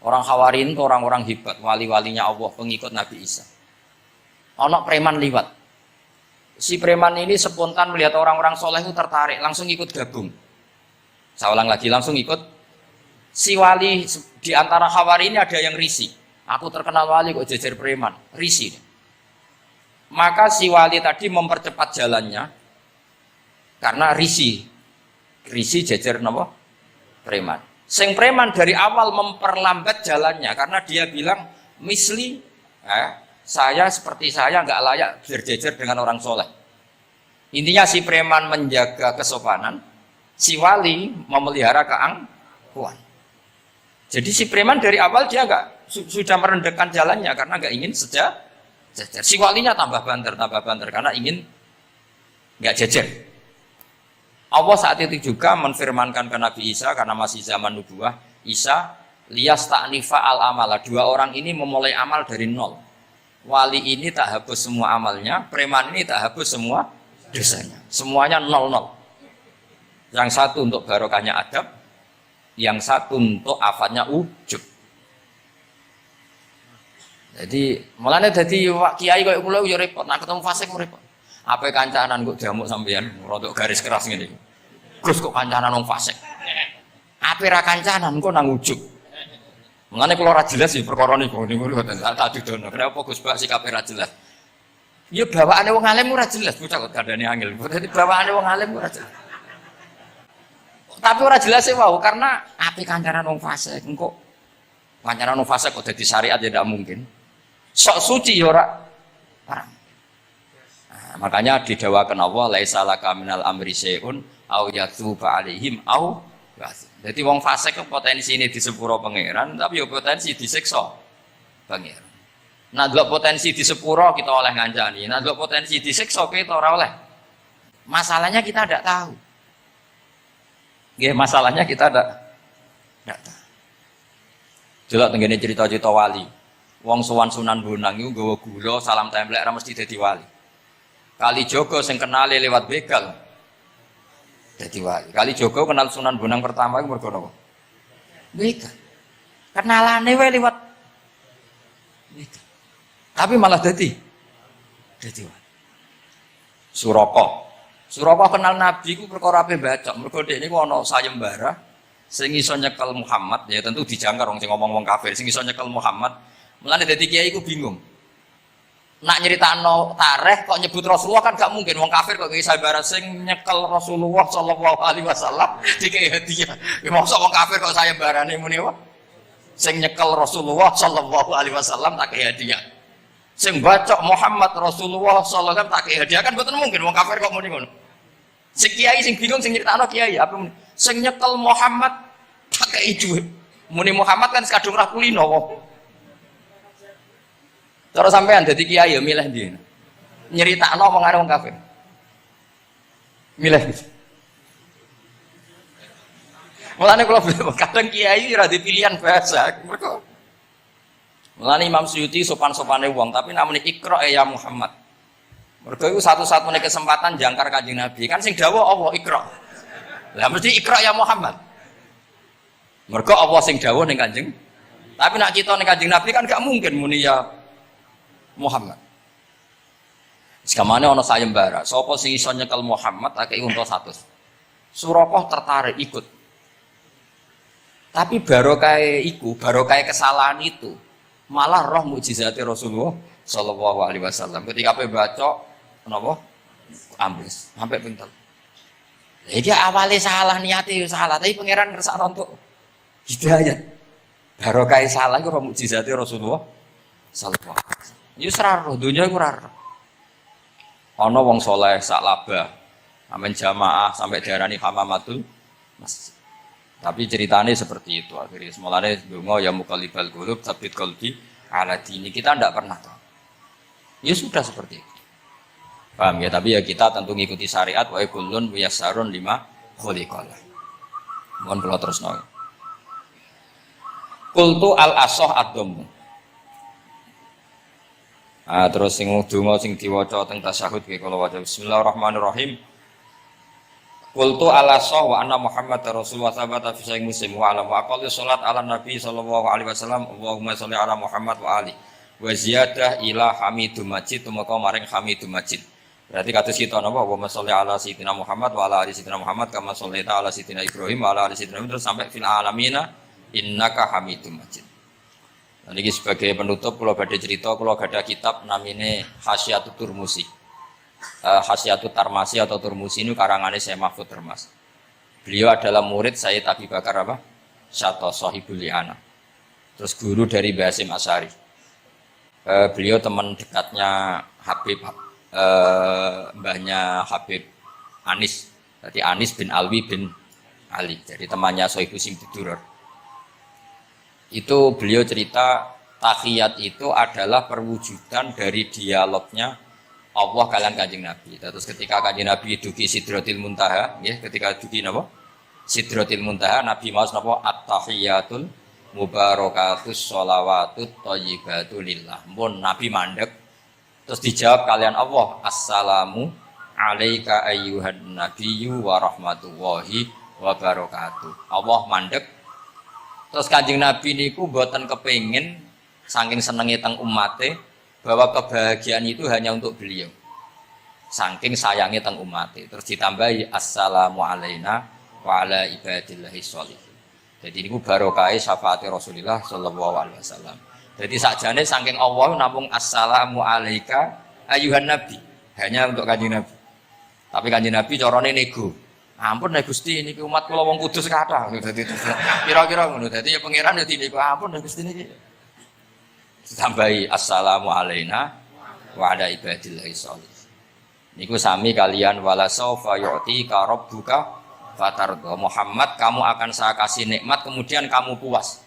Orang Hawariyin itu orang-orang hebat, wali-walinya Allah, pengikut Nabi Isa. Ono preman liwat. Si preman ini spontan melihat orang-orang soleh itu tertarik, langsung ikut gabung. Saya ulang lagi, langsung ikut. Si wali di antara Hawariyin ini ada yang risih. Aku terkenal wali kok jejer preman, risih. Maka si wali tadi mempercepat jalannya karena risih jejer napa? Preman. Sing preman dari awal memperlambat jalannya karena dia bilang misli, saya seperti saya nggak layak berjejer dengan orang soleh. Intinya si preman menjaga kesopanan, si wali memelihara keangkuhan. Jadi si preman dari awal dia nggak sudah merendahkan jalannya karena nggak ingin sejajar. Si walinya tambah banter karena ingin nggak jejer. Allah saat itu juga menfirmankan ke Nabi Isa karena masih zaman nubuah, Isa liyas ta'nifa al-amala. 2 orang ini memulai amal dari nol. Wali ini tak hapus semua amalnya, preman ini tak hapus semua dosanya. Semuanya 0-0. Yang satu untuk barokahnya adab, yang satu untuk afatnya ujub. Jadi mulane dadi kiai koyo kula yo repot, nek ketemu fasik repot. Ape kancanan kok diamuk sampean rodok garis keras ngene iki. Gus kok kancanan wong fasik. Ape ra kancanan kok nang ujub. Mulane kula ora jelas iki perkara niku tak didono. Kenapa Gus Bak sikape ra jelas? Ya bawaane wong alim ora jelas, bocah kok kandhane angel. Dadi bawaane wong alim ora jelas. Tapi ora jelas e wae karena ape kancanan wong fasik engko kancanan wong fasik kok dadi syariat ya ndak mungkin. Sok suci ya ora. Nah, makanya didawakan Allah laisa laka minal amri syai'un au yatuba alaihim au yas. Jadi wong fasik potensi ini di sepuro pangeran, tapi ya potensi disiksa pangeran. Nah, delok potensi di sepuro kita oleh ngancani, nah delok potensi disiksa kita ora oleh. Masalahnya kita tidak tahu. Nggih, masalahnya kita tidak tahu. Delok tenggene cerita-cerita wali. Wong sowan Sunan Bonang iku nggawa gula salam templek ra mesti dadi wali. Kali Jogo sing kenale lewat begal dadi wali. Kali Jogo kenal Sunan Bonang pertama iku mergo napa? Begal. Kenalane wae lewat begal. Tapi malah dadi wali. Suraka kenal Nabi ku perkara ape bacok. Mergo dhek niku ana sayembara sing iso nyekel Muhammad, ya tentu dijangkar wong sing ngomong wong kafir, sing iso nyekel Muhammad. Mulane dadi kiai ku bingung. Nak nyeritakno tarikh kok nyebut Rasulullah kan gak mungkin wong kafir kok kiai sayembara sing nyekel Rasulullah sallallahu alaihi wasallam dikei hadiah. Ya mosok wong kafir kok sayembarane muni apa? Sing nyekel Rasulullah sallallahu alaihi wasallam tak kei hadiah. Sing bacok Muhammad Rasulullah sallallahu alaihi wasallam tak kei hadiah kan mboten mungkin wong kafir kok muni ngono. Sing kiai sing bingung sing nyeritakno kiai apa muni? Sing nyekel Muhammad tak kei dhuwit. Muni Muhammad kan sekadung ra kulino wong. Cara sampean dadi kiai ya milih ndi? Nyeritakno omongane wong kafir. Milih. Mulane kula kadang kiai ora di pilihan bahasa. Mergo mulane Imam Suyuti sopan-sopane wong tapi namune Iqra ya Muhammad. Mergo iku satu-satunya kesempatan jangkar Kanjeng Nabi. Kan sing dawuh Allah Iqra. Lah mesti Iqra ya Muhammad. Mergo Allah sing dawuh ning Kanjeng. Tapi nak kita ning Kanjeng Nabi kan gak mungkin muni ya Muhammad. Sekamane ana sayembara, sapa sing iso nyekel Muhammad akeh unta 100. Suraka tertarik ikut. Tapi barokah iku, barokah kesalahan itu malah roh mukjizate Rasulullah sallallahu alaihi wasallam. Ketika ape baca napa? Ambles, sampai pintel. Iki awale salah niate salah, tapi pangeran ngersakno untuk hidayah. Barokah salah iku roh mukjizate Rasulullah sallallahu alaihi wasallam. Yus raro, dunia iku raro. Ana wong soleh sak labah, amen jamaah sampai diarani hamamatul masjid. Tapi ceritanya seperti itu akhirnya. Semulanya donga ya muqallibal qulub tsabit qalbi ala dini. Kita ndak pernah tahu. Ya sudah seperti itu. Paham ya? Tapi ya kita tentu ngikuti syariat wa kullun muyassarun lima khuliqalah. Mohon kula terusno. Qultu al-asah ad-dhammu. Terus sing donga sing diwaca teng tasyahud ki kula waca bismillahirrahmanirrahim. Qultu ala sah wa anna Muhammad Rasulullah sabata fi sahih Muslim wa ala wa aqalli salat ala Nabi sallallahu alaihi wasallam Allahumma sholli ala Muhammad wa ali wa ziyadah ila hamidum majid tumeka maring hamidum majid. Berarti kados kita napa wa sholli ala sayyidina Muhammad wa ala ali sayyidina Muhammad kama shollaita ala sayyidina Ibrahim wa ala ali sayyidina Ibrahim terus sampai fil alamina innaka hamidum majid. Nah, ini sebagai penutup kalau badhe cerita kalau ada kitab namanya Hasyiatut Turmusi. Hasyiatut Tarmasi atau Turmusi ini karangannya Syekh Mahfud Termas. Beliau adalah murid Sayyid Abi Bakar apa? Syato Sahibul Li'ana. Terus guru dari Basim Asy'ari. Beliau teman dekatnya Habib mbahnya Habib Anis. Jadi Anis bin Alwi bin Ali. Jadi temannya Sohibul Simtudur. Itu beliau cerita tahiyat itu adalah perwujudan dari dialognya Allah kalian Kanjeng Nabi. Terus ketika Kanjeng Nabi dugi Sidratil Muntaha, ya, ketika dugi napa? Sidratil Muntaha, Nabi maos napa? At-tahiyatul mubarakatus sholawatut thayyibatu lillah. Mun Nabi mandek terus dijawab kalian Allah, Assalamu alayka ayyuhan nabiyyu wa rahmatullahi wa barakatuh. Allah mandek. Terus Kanjeng Nabi niku mboten kepengin saking senenge teng umate bahwa kebahagiaan itu hanya untuk beliau. Saking sayangnya teng umate. Terus ditambahi assalamu alaina wa ala ibadillahi sholihin. Jadi niku barokah syafaat Rasulullah sallallahu alaihi wasallam. Jadi sakjane saking Allah namung assalamu alaika ayyuhan nabi. Hanya untuk Kanjeng Nabi. Tapi Kanjeng Nabi carane nego. Ampun nek Gusti niki umat kula wong kudus kathah. Dadi kira-kira ngono. Dadi ya pangeran ya niku ampun nek Gusti niki. Ditambahi assalamu alaina wa ala ibadillahi sholihin. Niku sami kalian wala saufa yu'tika rabbuka fatardo. Muhammad kamu akan saya kasih nikmat kemudian kamu puas.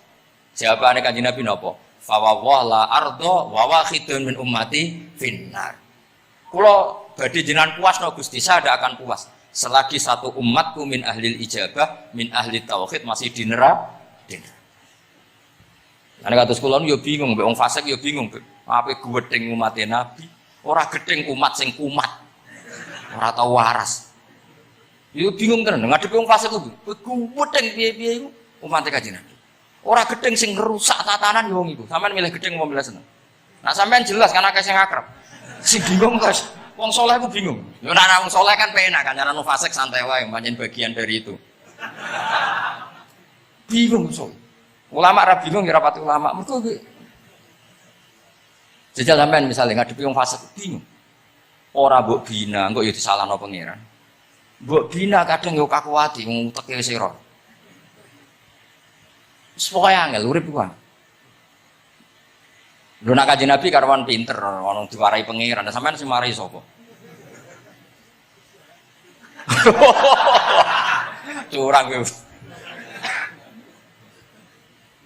Jawabannya Kanjeng Nabi napa? Fa walla ardo wa wahidun min ummati finnar. Kula badhe jenengan puas no Gusti, saya tidak akan puas selagi satu umatku min ahlil ijabah min ahli tauhid masih di neraka. Ane kados kula yo bingung, mbek wong fasik yo bingung. Ape gedeng umat Nabi, ora gedeng umat sing kumat. Ora tau waras. Yo bingung tenan ngadepi wong fasik ku. Gedeng piye-piye iku umat Kanjeng Nabi. Ora gedeng sing ngerusak tatanan yo wong iku. Sampeyan milih gedeng apa milih seneng? Nah sampeyan jelas kan akeh sing akrab. Sing bingung Mas, wong saleh ku bingung. Yo nek wong saleh kan penak kan cara nu fasik santai wae, pancen bagian dari itu. Bingung so. Ulama ra bingung ya rapati ulama. Mergo jajal sampean misalnya ngadepi wong fasik bingung. Ora mbok bina, engko ya disalahno pangeran. Mbok bina kadang yo kakuwati nguteke sira. Wis pokoke angel urip ku. Lho nak Kanjeng Nabi karwan pinter, ono diwarai pangeran. Sampean sing marai sapa? Curang kowe.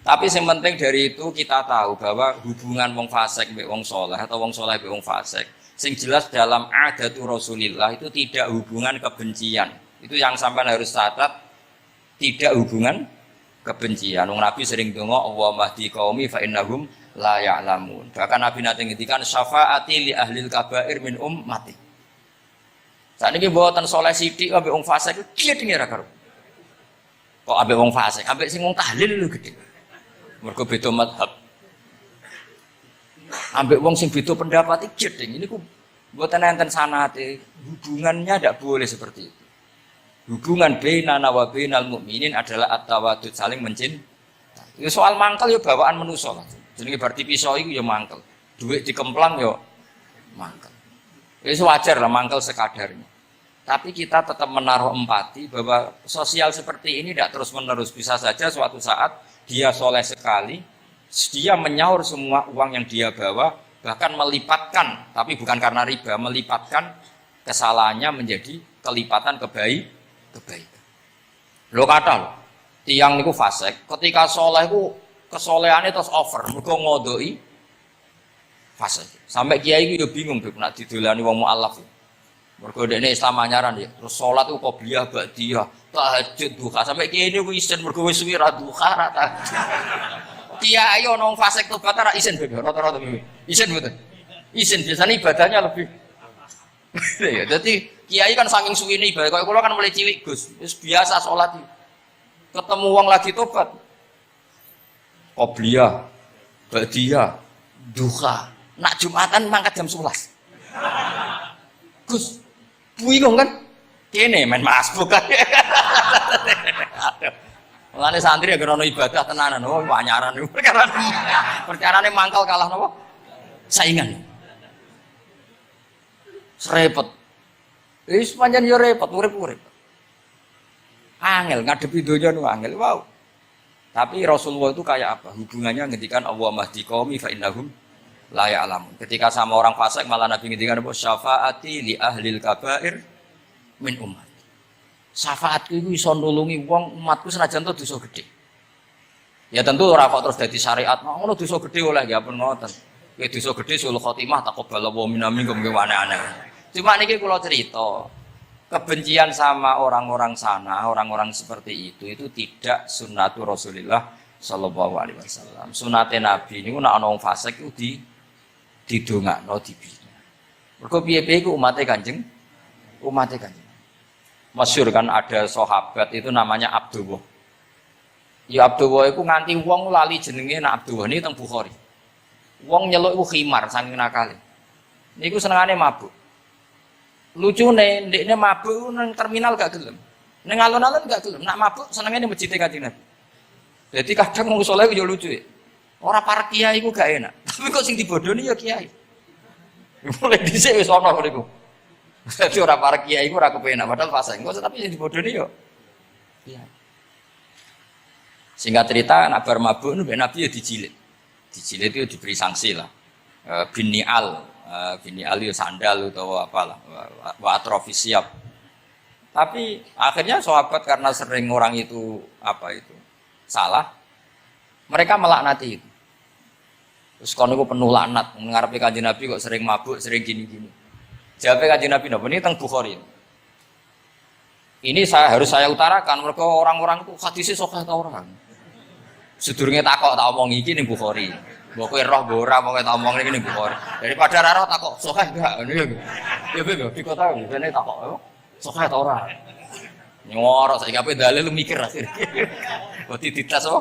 Tapi yang penting dari itu kita tahu bahwa hubungan wong fasik mbek wong saleh atau wong saleh mbek wong fasik, sing jelas dalam adatul Rasulillah itu tidak hubungan kebencian. Itu yang sampean harus catat, tidak hubungan kebencian. Wong Nabi sering donga Allahumma hdi qaumi fa innahum la ya'lamun. Bahkan Nabi nate ngendikan syafaati li ahlil kabair min ummati. Sakniki mboten saleh sithik ambek wong fasik iki gedhe ra karo. Kok ambek wong fasik, ambek sing wong tahlil lho gedhe. Mergo beda madhab. Ambek wong sing beda pendapat iki jeding. Ini ku mboten enten sanate. Hubungannya tidak boleh seperti itu. Hubungan bainana wa bainal mukminin adalah at-tawaddud, saling mencintai. Ya soal mangkel ya bawaan manusa lah. Jenenge berarti pisau iku ya mangkel. Duit dikemplang ya mangkel. Ya wajar lah mangkel sekadarnya. Tapi kita tetap menaruh empati bahwa sosial seperti ini tidak terus-menerus. Bisa saja suatu saat dia soleh sekali, dia menyaur semua uang yang dia bawa, bahkan melipatkan, tapi bukan karena riba, melipatkan kesalahannya menjadi kelipatan kebaikan. Lo kata lo, tiang niku fasik, ketika soleh ku kesolehannya terus over, mergo ngodoi fasik. Sampai kiai ku yo bingung nak didolani wong mualaf. Mergo dekne Islam anyaran ya, terus salat ku qobliyah ba'diyah, tahajud duha. Sampai kiai niku isin mergo wis suwi ra duha ra tahajud. Kiai ono wong fasik tobat ra isin bener rata-rata. Isin mboten. Isin biasanya ibadahnya lebih. Ya, jadi kiai kan saking suwine ibadah. Kaya kula kan mulai cilik, Gus. Wis biasa salat. Ketemu wong lagi tobat. Qobliyah, ba'diyah, duha. Nak Jumatan mangkat jam 11. Gus, bingung kan? Kene main masbuk kan. Mulane santri agar ono ibadah tenanan, oh panyaran niku. Perkarane mangkal kalah napa? Saingan. Repot. Wis pancen yo repot, urip-urip. Angel ngadepi donya nu angel, wow. Tapi Rasulullah itu kayak apa? Hubungannya ngendikan Allahumma hdi qaumi fa innahum la ya'lamun. Ketika sama orang fasik malah Nabi ngendikan apa? Syafaati li ahlil kabair min umat. Syafaatku iku iso nulungi wong umatku senajan to dosa gedhe. Ya tentu ora kok terus dadi syariat. Ngono dosa gedhe oleh ya pun ngoten. Kowe dosa gedhe sul khotimah taqabbalallahu minna minkum ge aneh-aneh. Cuma niki kula cerita, kebencian sama orang-orang sana, orang-orang seperti itu tidak sunnatul Rasulillah sallallahu alaihi wasallam. Sunnate Nabi niku nek ana wong fasik iku didongakno dibina. Mergo piye-piye iku umate Kanjeng. Masyhur kan ada sahabat itu namanya Abdullah. Ya Abdullah iku nganti wong lali jenenge nak Abdullah ini teng Bukhari. Wong nyeluk iku khimar saking nakale. Niku senengane mabuk. Lucune ndekne mabuk nang terminal gak gelem. Ning alun-alun gak gelem. Nak mabuk senengane di masjid Kanjeng Nabi. Jadi kadang wong saleh yo lucu ya. Ora para kiai iku gak enak. Tapi kok sing dibodoni ya kiai. Mulai dhisik wis ana niku. Jadi ora para kiai iku ora kepenak padahal fase. Engko tapi sing dibodoni yo kiai. Singkat cerita nak bar mabuk niku Nabi ya dijilid. Dijilid itu diberi sanksi lah. Binial itu sandal atau apalah. Wa atrofi siap. Tapi akhirnya sahabat karena sering orang itu salah, mereka melaknati itu. Terus kono iku penuh laknat, ngarepe Kanjeng Nabi kok sering mabuk, sering gini-gini. Jawabnya Kanjeng Nabi napa ini teng Bukhari. Ini harus saya utarakan mereka orang-orang itu hadisnya sahih ta ora. Sedurunge takok tak omong iki ning Bukhari. Mbok kowe roh mbok ora pokoke tak omong iki ning Bukhari. Daripada ora roh takok sahih enggak ngono ya. Ya bener di kota ngene takok sahih ta ora. Nyoro saiki ape dalil mikir akhir. Kok ditas apa?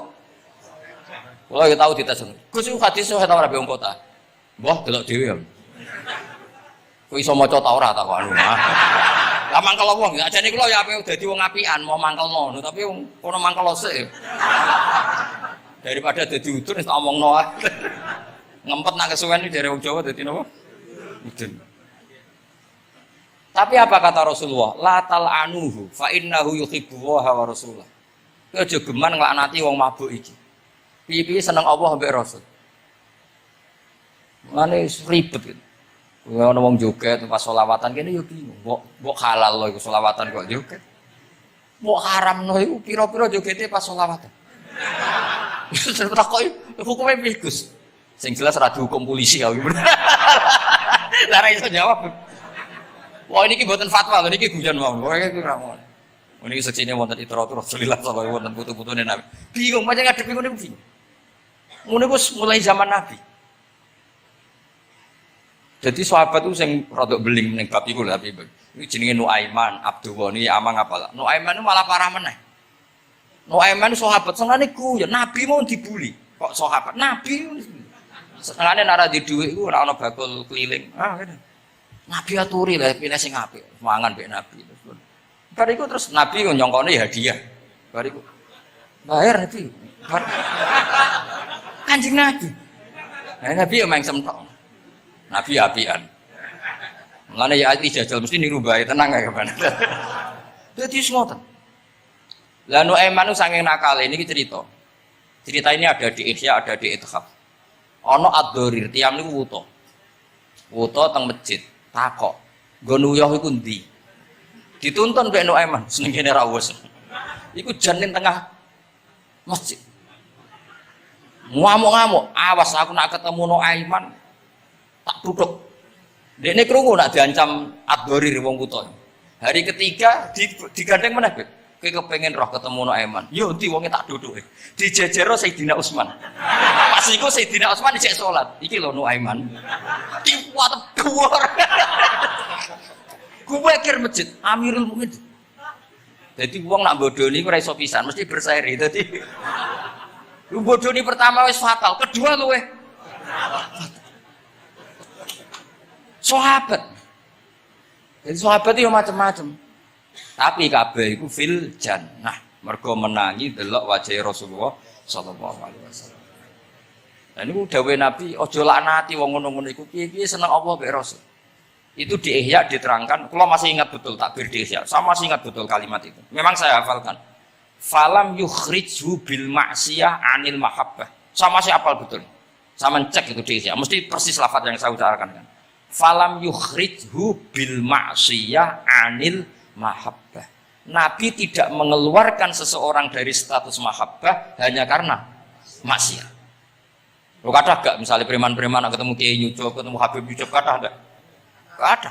Kalau kita tahu ditas. Gus iku hadis sahih ta ora be wong kota. Mbah delok dhewe ya. Kowe iso maca ta ora takok anu. Lah mangkel wong, ajane kula ya ape dadi wong apian mau mangkelno, tapi kono mangkel sik. Daripada dadi udun wis tak omongno ae. Ngempet nak kesuwen iki dari wong Jawa dadi napa? Udun. Tapi apa kata Rasulullah? La tal'anuhu fa innahu yuhibbu wa rasulah. Kowe aja geman nglaknati wong mabuk iki. Piye-piye seneng Allah mbek Rasul. Mane ribet gitu. Ono wong joget pas selawatan kene yo bingung. Mbok halal lho iku selawatan kok joget. Mbok haramno iku pira-pira jogete pas selawatan. Takoki hukume piye Gus? Sing jelas ora dihukum polisi ya. Lah ra iso jawab. Wah niki mboten fatwa lho niki guyon mawon. Pokoke iki ora ngono. Niki seksine wonten itro-itro Rasulullah sallallahu alaihi wasallam wonten putu-putune Nabi. Bingung macam ngadepi ngono iku bingung. Ngono iku mulai zaman Nabi. Jadi sahabat itu sing rodok beling ning bab iku lho tapi iki jenenge Nuaiman, Abdullah niki amang apalah. Nuaiman itu malah parah meneh. Nuaiman sahabat senengane ku ya Nabi mau dibuli. Kok sahabat Nabi senengane nara di dhuwit iku ora ana bakul keliling. Ngene. Nabi aturi lah pilih sing apik, mangan mbek Nabi. Bar iku terus Nabi nyongkone hadiah. Bar iku bayar Nabi. Kanjeng Nabi. Nah, Nabi yo meng semtok. Nabi apian. Mulane ya ati jajal mesti niru bae tenang ya kapan. Dadi ngoten. Lah Nuaiman saking nakale niki cerita. Cerita ini ada di Ihya, ada di Ithaf. Ana ad-Dharir, tiyang niku wuta. Wuta teng masjid, takok. Nggon uyah iku ndi? Dituntun mbek Nuaiman, seneng kene ra wis. Iku jan ning tengah masjid. Ngamuk-ngamuk, awas aku nak ketemu Nuaiman tak duduk. Dekne krungu nak diancam ad-Dharir wong wuta. Hari ketiga digandeng meneh. Kowe kepengin roh ketemu Nuaiman. Yo endi wonge tak duduke. Dijejero Sayyidina Utsman. Pas iku Sayyidina Utsman dicek salat. Iki lho Nuaiman. Kuat dhuwur. Kuwe kir masjid Amirul Mukminin. Dadi wong nak bodoni ora iso pisan, mesti berseri. Dadi bodoni pertama wis fatal, kedua luweh sahabat. Jadi sahabat itu macam-macam. Tapi kabeh iku fil jannah. Mergo menangi delok wajah Rasulullah sallallahu alaihi wasallam. Lah niku dawuhe Nabi, aja laknati wong ngono-ngono iku piye-piye seneng Allah mek Rasul. Itu di Ihya diterangkan, kalau masih ingat betul takbir di Ihya, saya masih ingat betul kalimat itu. Memang saya hafalkan. Falam yukhrijhu bil ma'siyah anil mahabbah. Saya masih hafal betul. Saya mencek itu di Ihya, mesti persis lafaz yang saya ucapkan kan. Falam yukhrijhu bil ma'siyah anil mahabbah. Nabi tidak mengeluarkan seseorang dari status mahabbah hanya karena maksiat. Lo kata gak misalnya preman-preman ketemu Kiai Nyucup, ketemu Habib Nyucup, kata enggak? Gak ada.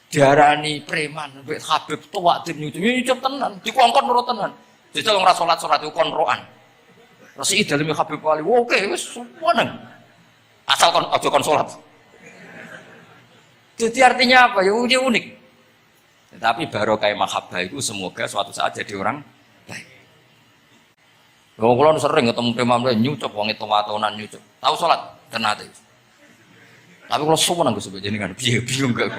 Diarani preman, Habib tua tim Nyucup tenan, dikongkon nurut tenan. Jadi kalau ngeras sholat itu konroan. Rasi dalam Habib Wali, oke, wes semuanya. Asal kon sholat. Jadi artinya apa? Ya unik. Tetapi barokah mahabbah itu semoga suatu saat jadi orang baik. Wong kula sering ketemu preman Nyucup wong itu watonan Nyucup. Tahu salat kena ate. Tapi kula suwun nang Gus jenengan piye bingung gak.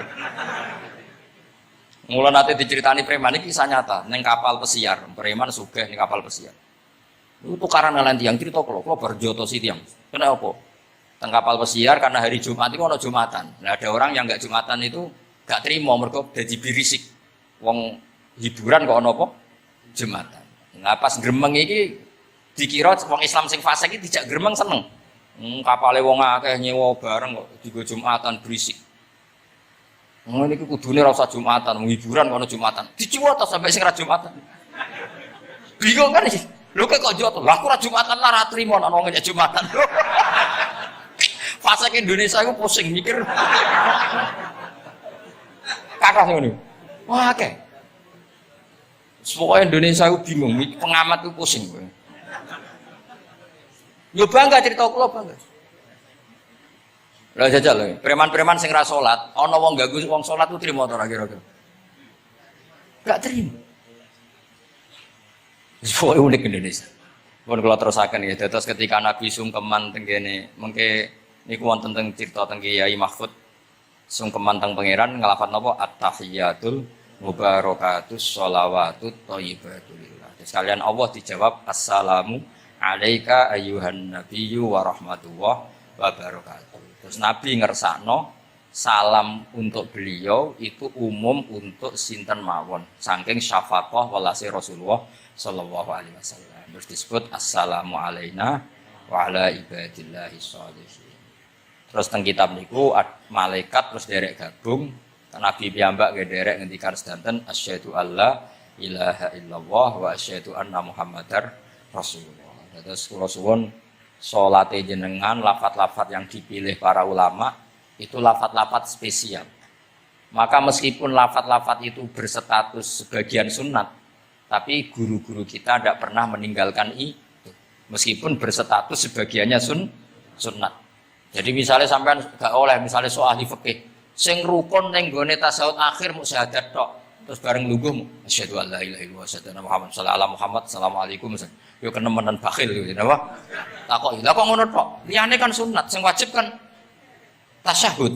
Mula nate diceritani preman iki kisah nyata ning kapal pesiar. Preman sugih ning kapal pesiar. Itu tukaran kalian tiang cerita kula berjoto si tiang. Kenapa? Teng kapal pesiar karena hari Jumat itu ono Jumatan. Nah ada orang yang enggak Jumatan itu gak terima mergo dadi birisik. Wong hiburan kok ono apa? Jumatan. Nah pas gremeng iki dikira wong Islam sing fasik iki dijak gremeng seneng. Kapale wong akeh nyewa bareng kok digo Jumatan berisik. Ngono iki kudune ora usah Jumatan, hiburan kok ono Jumatan. Dicuwot sampai sing ra Jumatan. Bingung kan iki? Lho kok joto? Lah aku ora Jumatan lah ra trimo ana wong ngejak Jumatan. Fasik Indonesia iku pusing mikir. Kakak ngono. Wah, akeh. Semua Indonesia itu bingung, pengamat itu pusing. Yo bangga cerita kula bangga. Lah jajal lho, preman-preman sing ra salat, ana wong ganggu wong salat ku trimo ta ora kira-kira? Gak terima. Soale unik Indonesia. Pun kula terusaken ya, dados ketika Nabi sungkeman teng kene, mengke niku wonten teng cerita teng Kiai Mahfud sungkeman teng pangeran nglafat napa at-tahiyatul mubarakatus sholawatut thayyibatulillah. Sekalian Allah dijawab assalamu alaika ayyuhan nabiyyu wa rahmatullah wa barakatuh. Terus Nabi ngersakno salam untuk beliau itu umum untuk sinten mawon saking syafaqah welase Rasulullah sallallahu alaihi wasallam. Terus disebut assalamu alaina wa ala ibadillahi sholihin. Terus teng kitab niku malaikat terus derek gabung Nabi piyambak ge derek ngendikan sedanten asyhadu alla ilaha illallah wa asyhadu anna muhammadar rasulullah. Terus kula suwun salate jenengan lafat-lafat yang dipilih para ulama itu lafat-lafat spesial. Maka meskipun lafat-lafat itu berstatus sebagian sunat, tapi guru-guru kita tidak pernah meninggalkan itu. Meskipun berstatus sebagiannya sunat. Jadi misalnya sampean gak oleh misalnya soal ahli fikih, sing rukun ning gone tasawuf akhir mu syahadat tok. Terus bareng lungguh asyhadu alla ilaha illallah wa asyhadu anna muhammad sallallahu Muhammad assalamualaikum. Yo kenemenan bakhil yo napa? Takoki. Lah kok ngono tok? Liyane kan sunat, sing wajib kan tasyahud.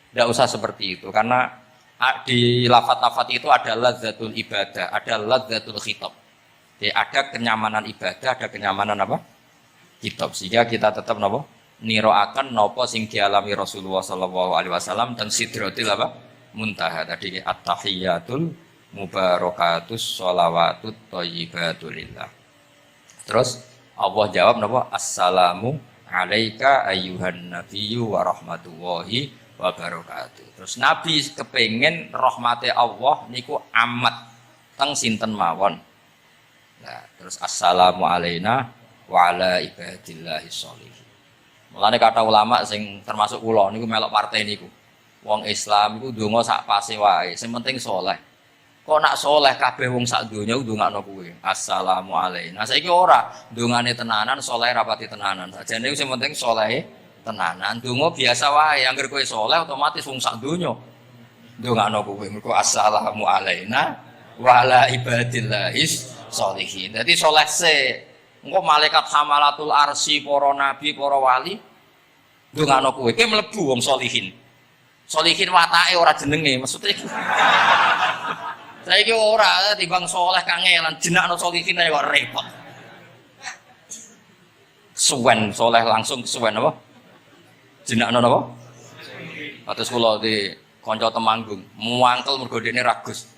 Tidak usah seperti itu karena di lafaz-lafaz itu ada lazzatul ibadah, ada lazzatul khitab. Jadi ada kenyamanan ibadah, ada kenyamanan apa? Khitab. Sehingga kita tetap napa? Niroakan napa sing dialami Rasulullah sallallahu alaihi wasallam dan sidratil apa? Muntaha tadi at-tahiyatul mubarakatus sholawatut thayyibatulillah. Terus Allah jawab napa? Assalamu alaika ayyuhan nabiyyu wa rahmatullahi wa barakatuh. Terus Nabi kepengen rahmati Allah niku amat teng sinten mawon. Nah, terus assalamu alaina wa ala ibadillahi sholihin. Mulane kata ulama sing termasuk kula niku melok partai niku. Wong Islam iku ndonga sak pase wae, sing penting saleh. Kok nak saleh kabeh wong sak donya ndongakno kuwi. Assalamu alaina. Saiki ora ndongane tenanan, saleh rapati tenanan. Sajane sing penting saleh tenanan. Ndonga biasa wae, anggere kowe saleh otomatis wong sak donya ndongakno kuwi. Mergo assalamu alaina wa ala ibadillahis sholihin. Dadi saleh se. Engko malaikat hamalatul arsy, para nabi, para wali ndongakno kowe. Kowe mlebu wong sholihin. Sholihin watake ora jenenge, maksudnya saiki ora timbang saleh kangelan jenakno sholihin ae kok repot. Suwen saleh langsung suwen apa? Jenakno napa? Atus kula di kanca Temanggung, muangkel mergo dekne ragus.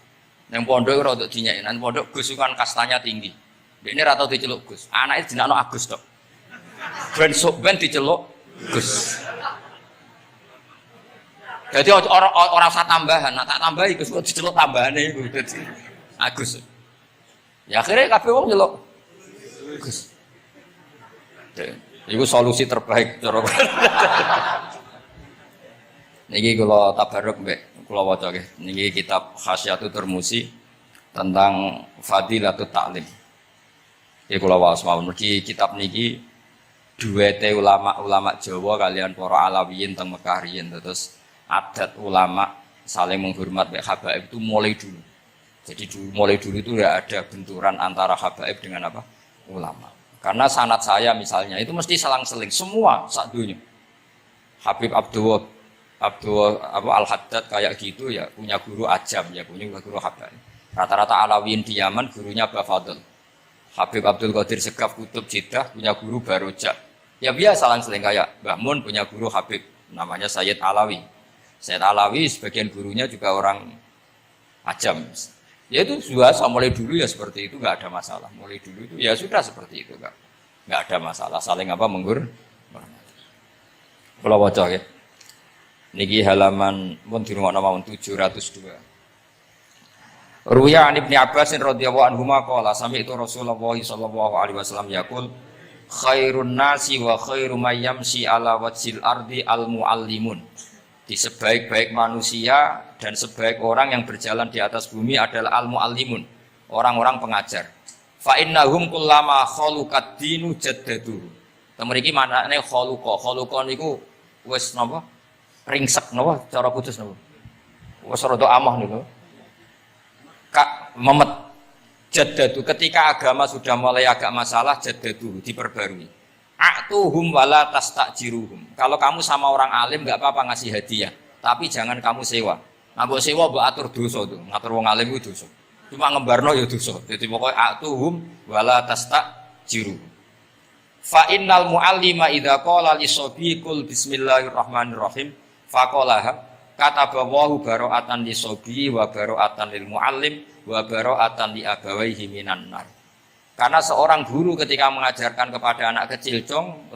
Ning pondok ora untuk dinyek, nang pondok Gus kan kastanya tinggi. Dekne ra tau diceluk Gus. Anake jenakno Agus tok. Ben diceluk Gus. Jadi orang usah tambahan, nak tak tambahi Gus kok diceluk tambahane iku dadi Agus. Ya akhirnya kabeh wong nyeluk Gus. Iku solusi terbaik cara. Niki kula tabarruk mbek kula waca nggih. Niki kitab Khasyatul Turmusi tentang Fadilatut Ta'lim. Iki kula waos mawon mergi kitab niki duwete ulama-ulama Jawa kalian para Alawiyin teng Mekah riyen terus adat ulama saling menghormat baik habaib itu mulai dulu. Jadi mulai dulu itu tidak ada benturan antara habaib dengan apa ulama. Karena sanad saya misalnya itu mesti selang-seling semua sak dunya. Habib Abdul Al-Haddad kayak gitu ya punya guru ajam ya punya guru habaib. Rata-rata Alawiyin di Yaman gurunya Bafadul. Habib Abdul Qadir Segaf Kutub Jeddah punya guru Barojah. Ya biasa selang-seling kayak Mbah Mun punya guru Habib namanya Sayyid Alawi. Sayyid Alawi sebagian gurunya juga orang ajam. Ya itu biasa mulai dulu ya seperti itu nggak ada masalah. Mulai dulu itu ya sudah seperti itu nggak ada masalah. Saling apa menggur. Kalau waca ya. Niki halaman pun di rumah nomor 702. Ruya an Ibnu Abbas radhiyallahu anhu qala sami'tu Rasulullah sallallahu alaihi wasallam yaqul khairun nasi wa khairu may yamshi ala wajhil ardi al muallimun. Di sebaik-baik manusia dan sebaik orang yang berjalan di atas bumi adalah al-muallimun, orang-orang pengajar. Fa innahum kullama khaluqad dinu jaddadu. Mriki manane kholuqa. Kholuqa niku wis napa? Ringsek napa cara putus napa? Wis rada amah niku. Kak memet jaddadu ketika agama sudah mulai agak masalah jaddadu diperbarui. A'tuhum wala tastajiruhum. Kalau kamu sama orang alim enggak apa-apa ngasih hadiah, tapi jangan kamu sewa. Nah, mbok sewa mbok atur dosa tuh. Ngatur wong alim itu dosa. Cuma ngembarno ya dosa. Jadi pokoknya a'tuhum wala tastajiruhum. Fa innal muallima idza qala li sabiqul bismillahirrahmanirrahim faqalaha katabawahu bara'atan li sabi wa bara'atan lil muallim wa bara'atan li abawaihi minan nar. Karena seorang guru ketika mengajarkan kepada anak kecil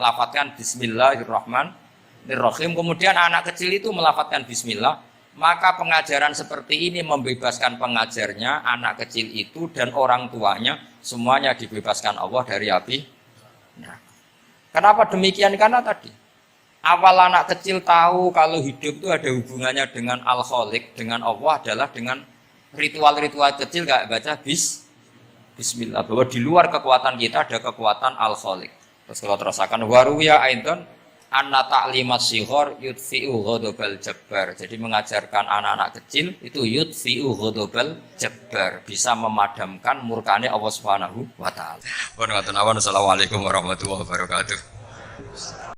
lafadzkan bismillahirrahmanirrahim, kemudian anak kecil itu melafadzkan bismillah, maka pengajaran seperti ini membebaskan pengajarnya, anak kecil itu dan orang tuanya semuanya dibebaskan Allah dari api. Nah, kenapa demikian? Karena tadi awal anak kecil tahu kalau hidup itu ada hubungannya dengan Al-Khaliq, dengan Allah adalah dengan ritual-ritual kecil gak baca bismillah, bahwa di luar kekuatan kita ada kekuatan Al-Khaliq. Terus kalau terasakan waruya aidan anna ta'limat sighar yudfi'u ghadabal jabbar. Jadi mengajarkan anak-anak kecil itu yudfi'u ghadabal jabbar, bisa memadamkan murkane Allah Subhanahu wa taala. Assalamualaikum warahmatullahi wabarakatuh.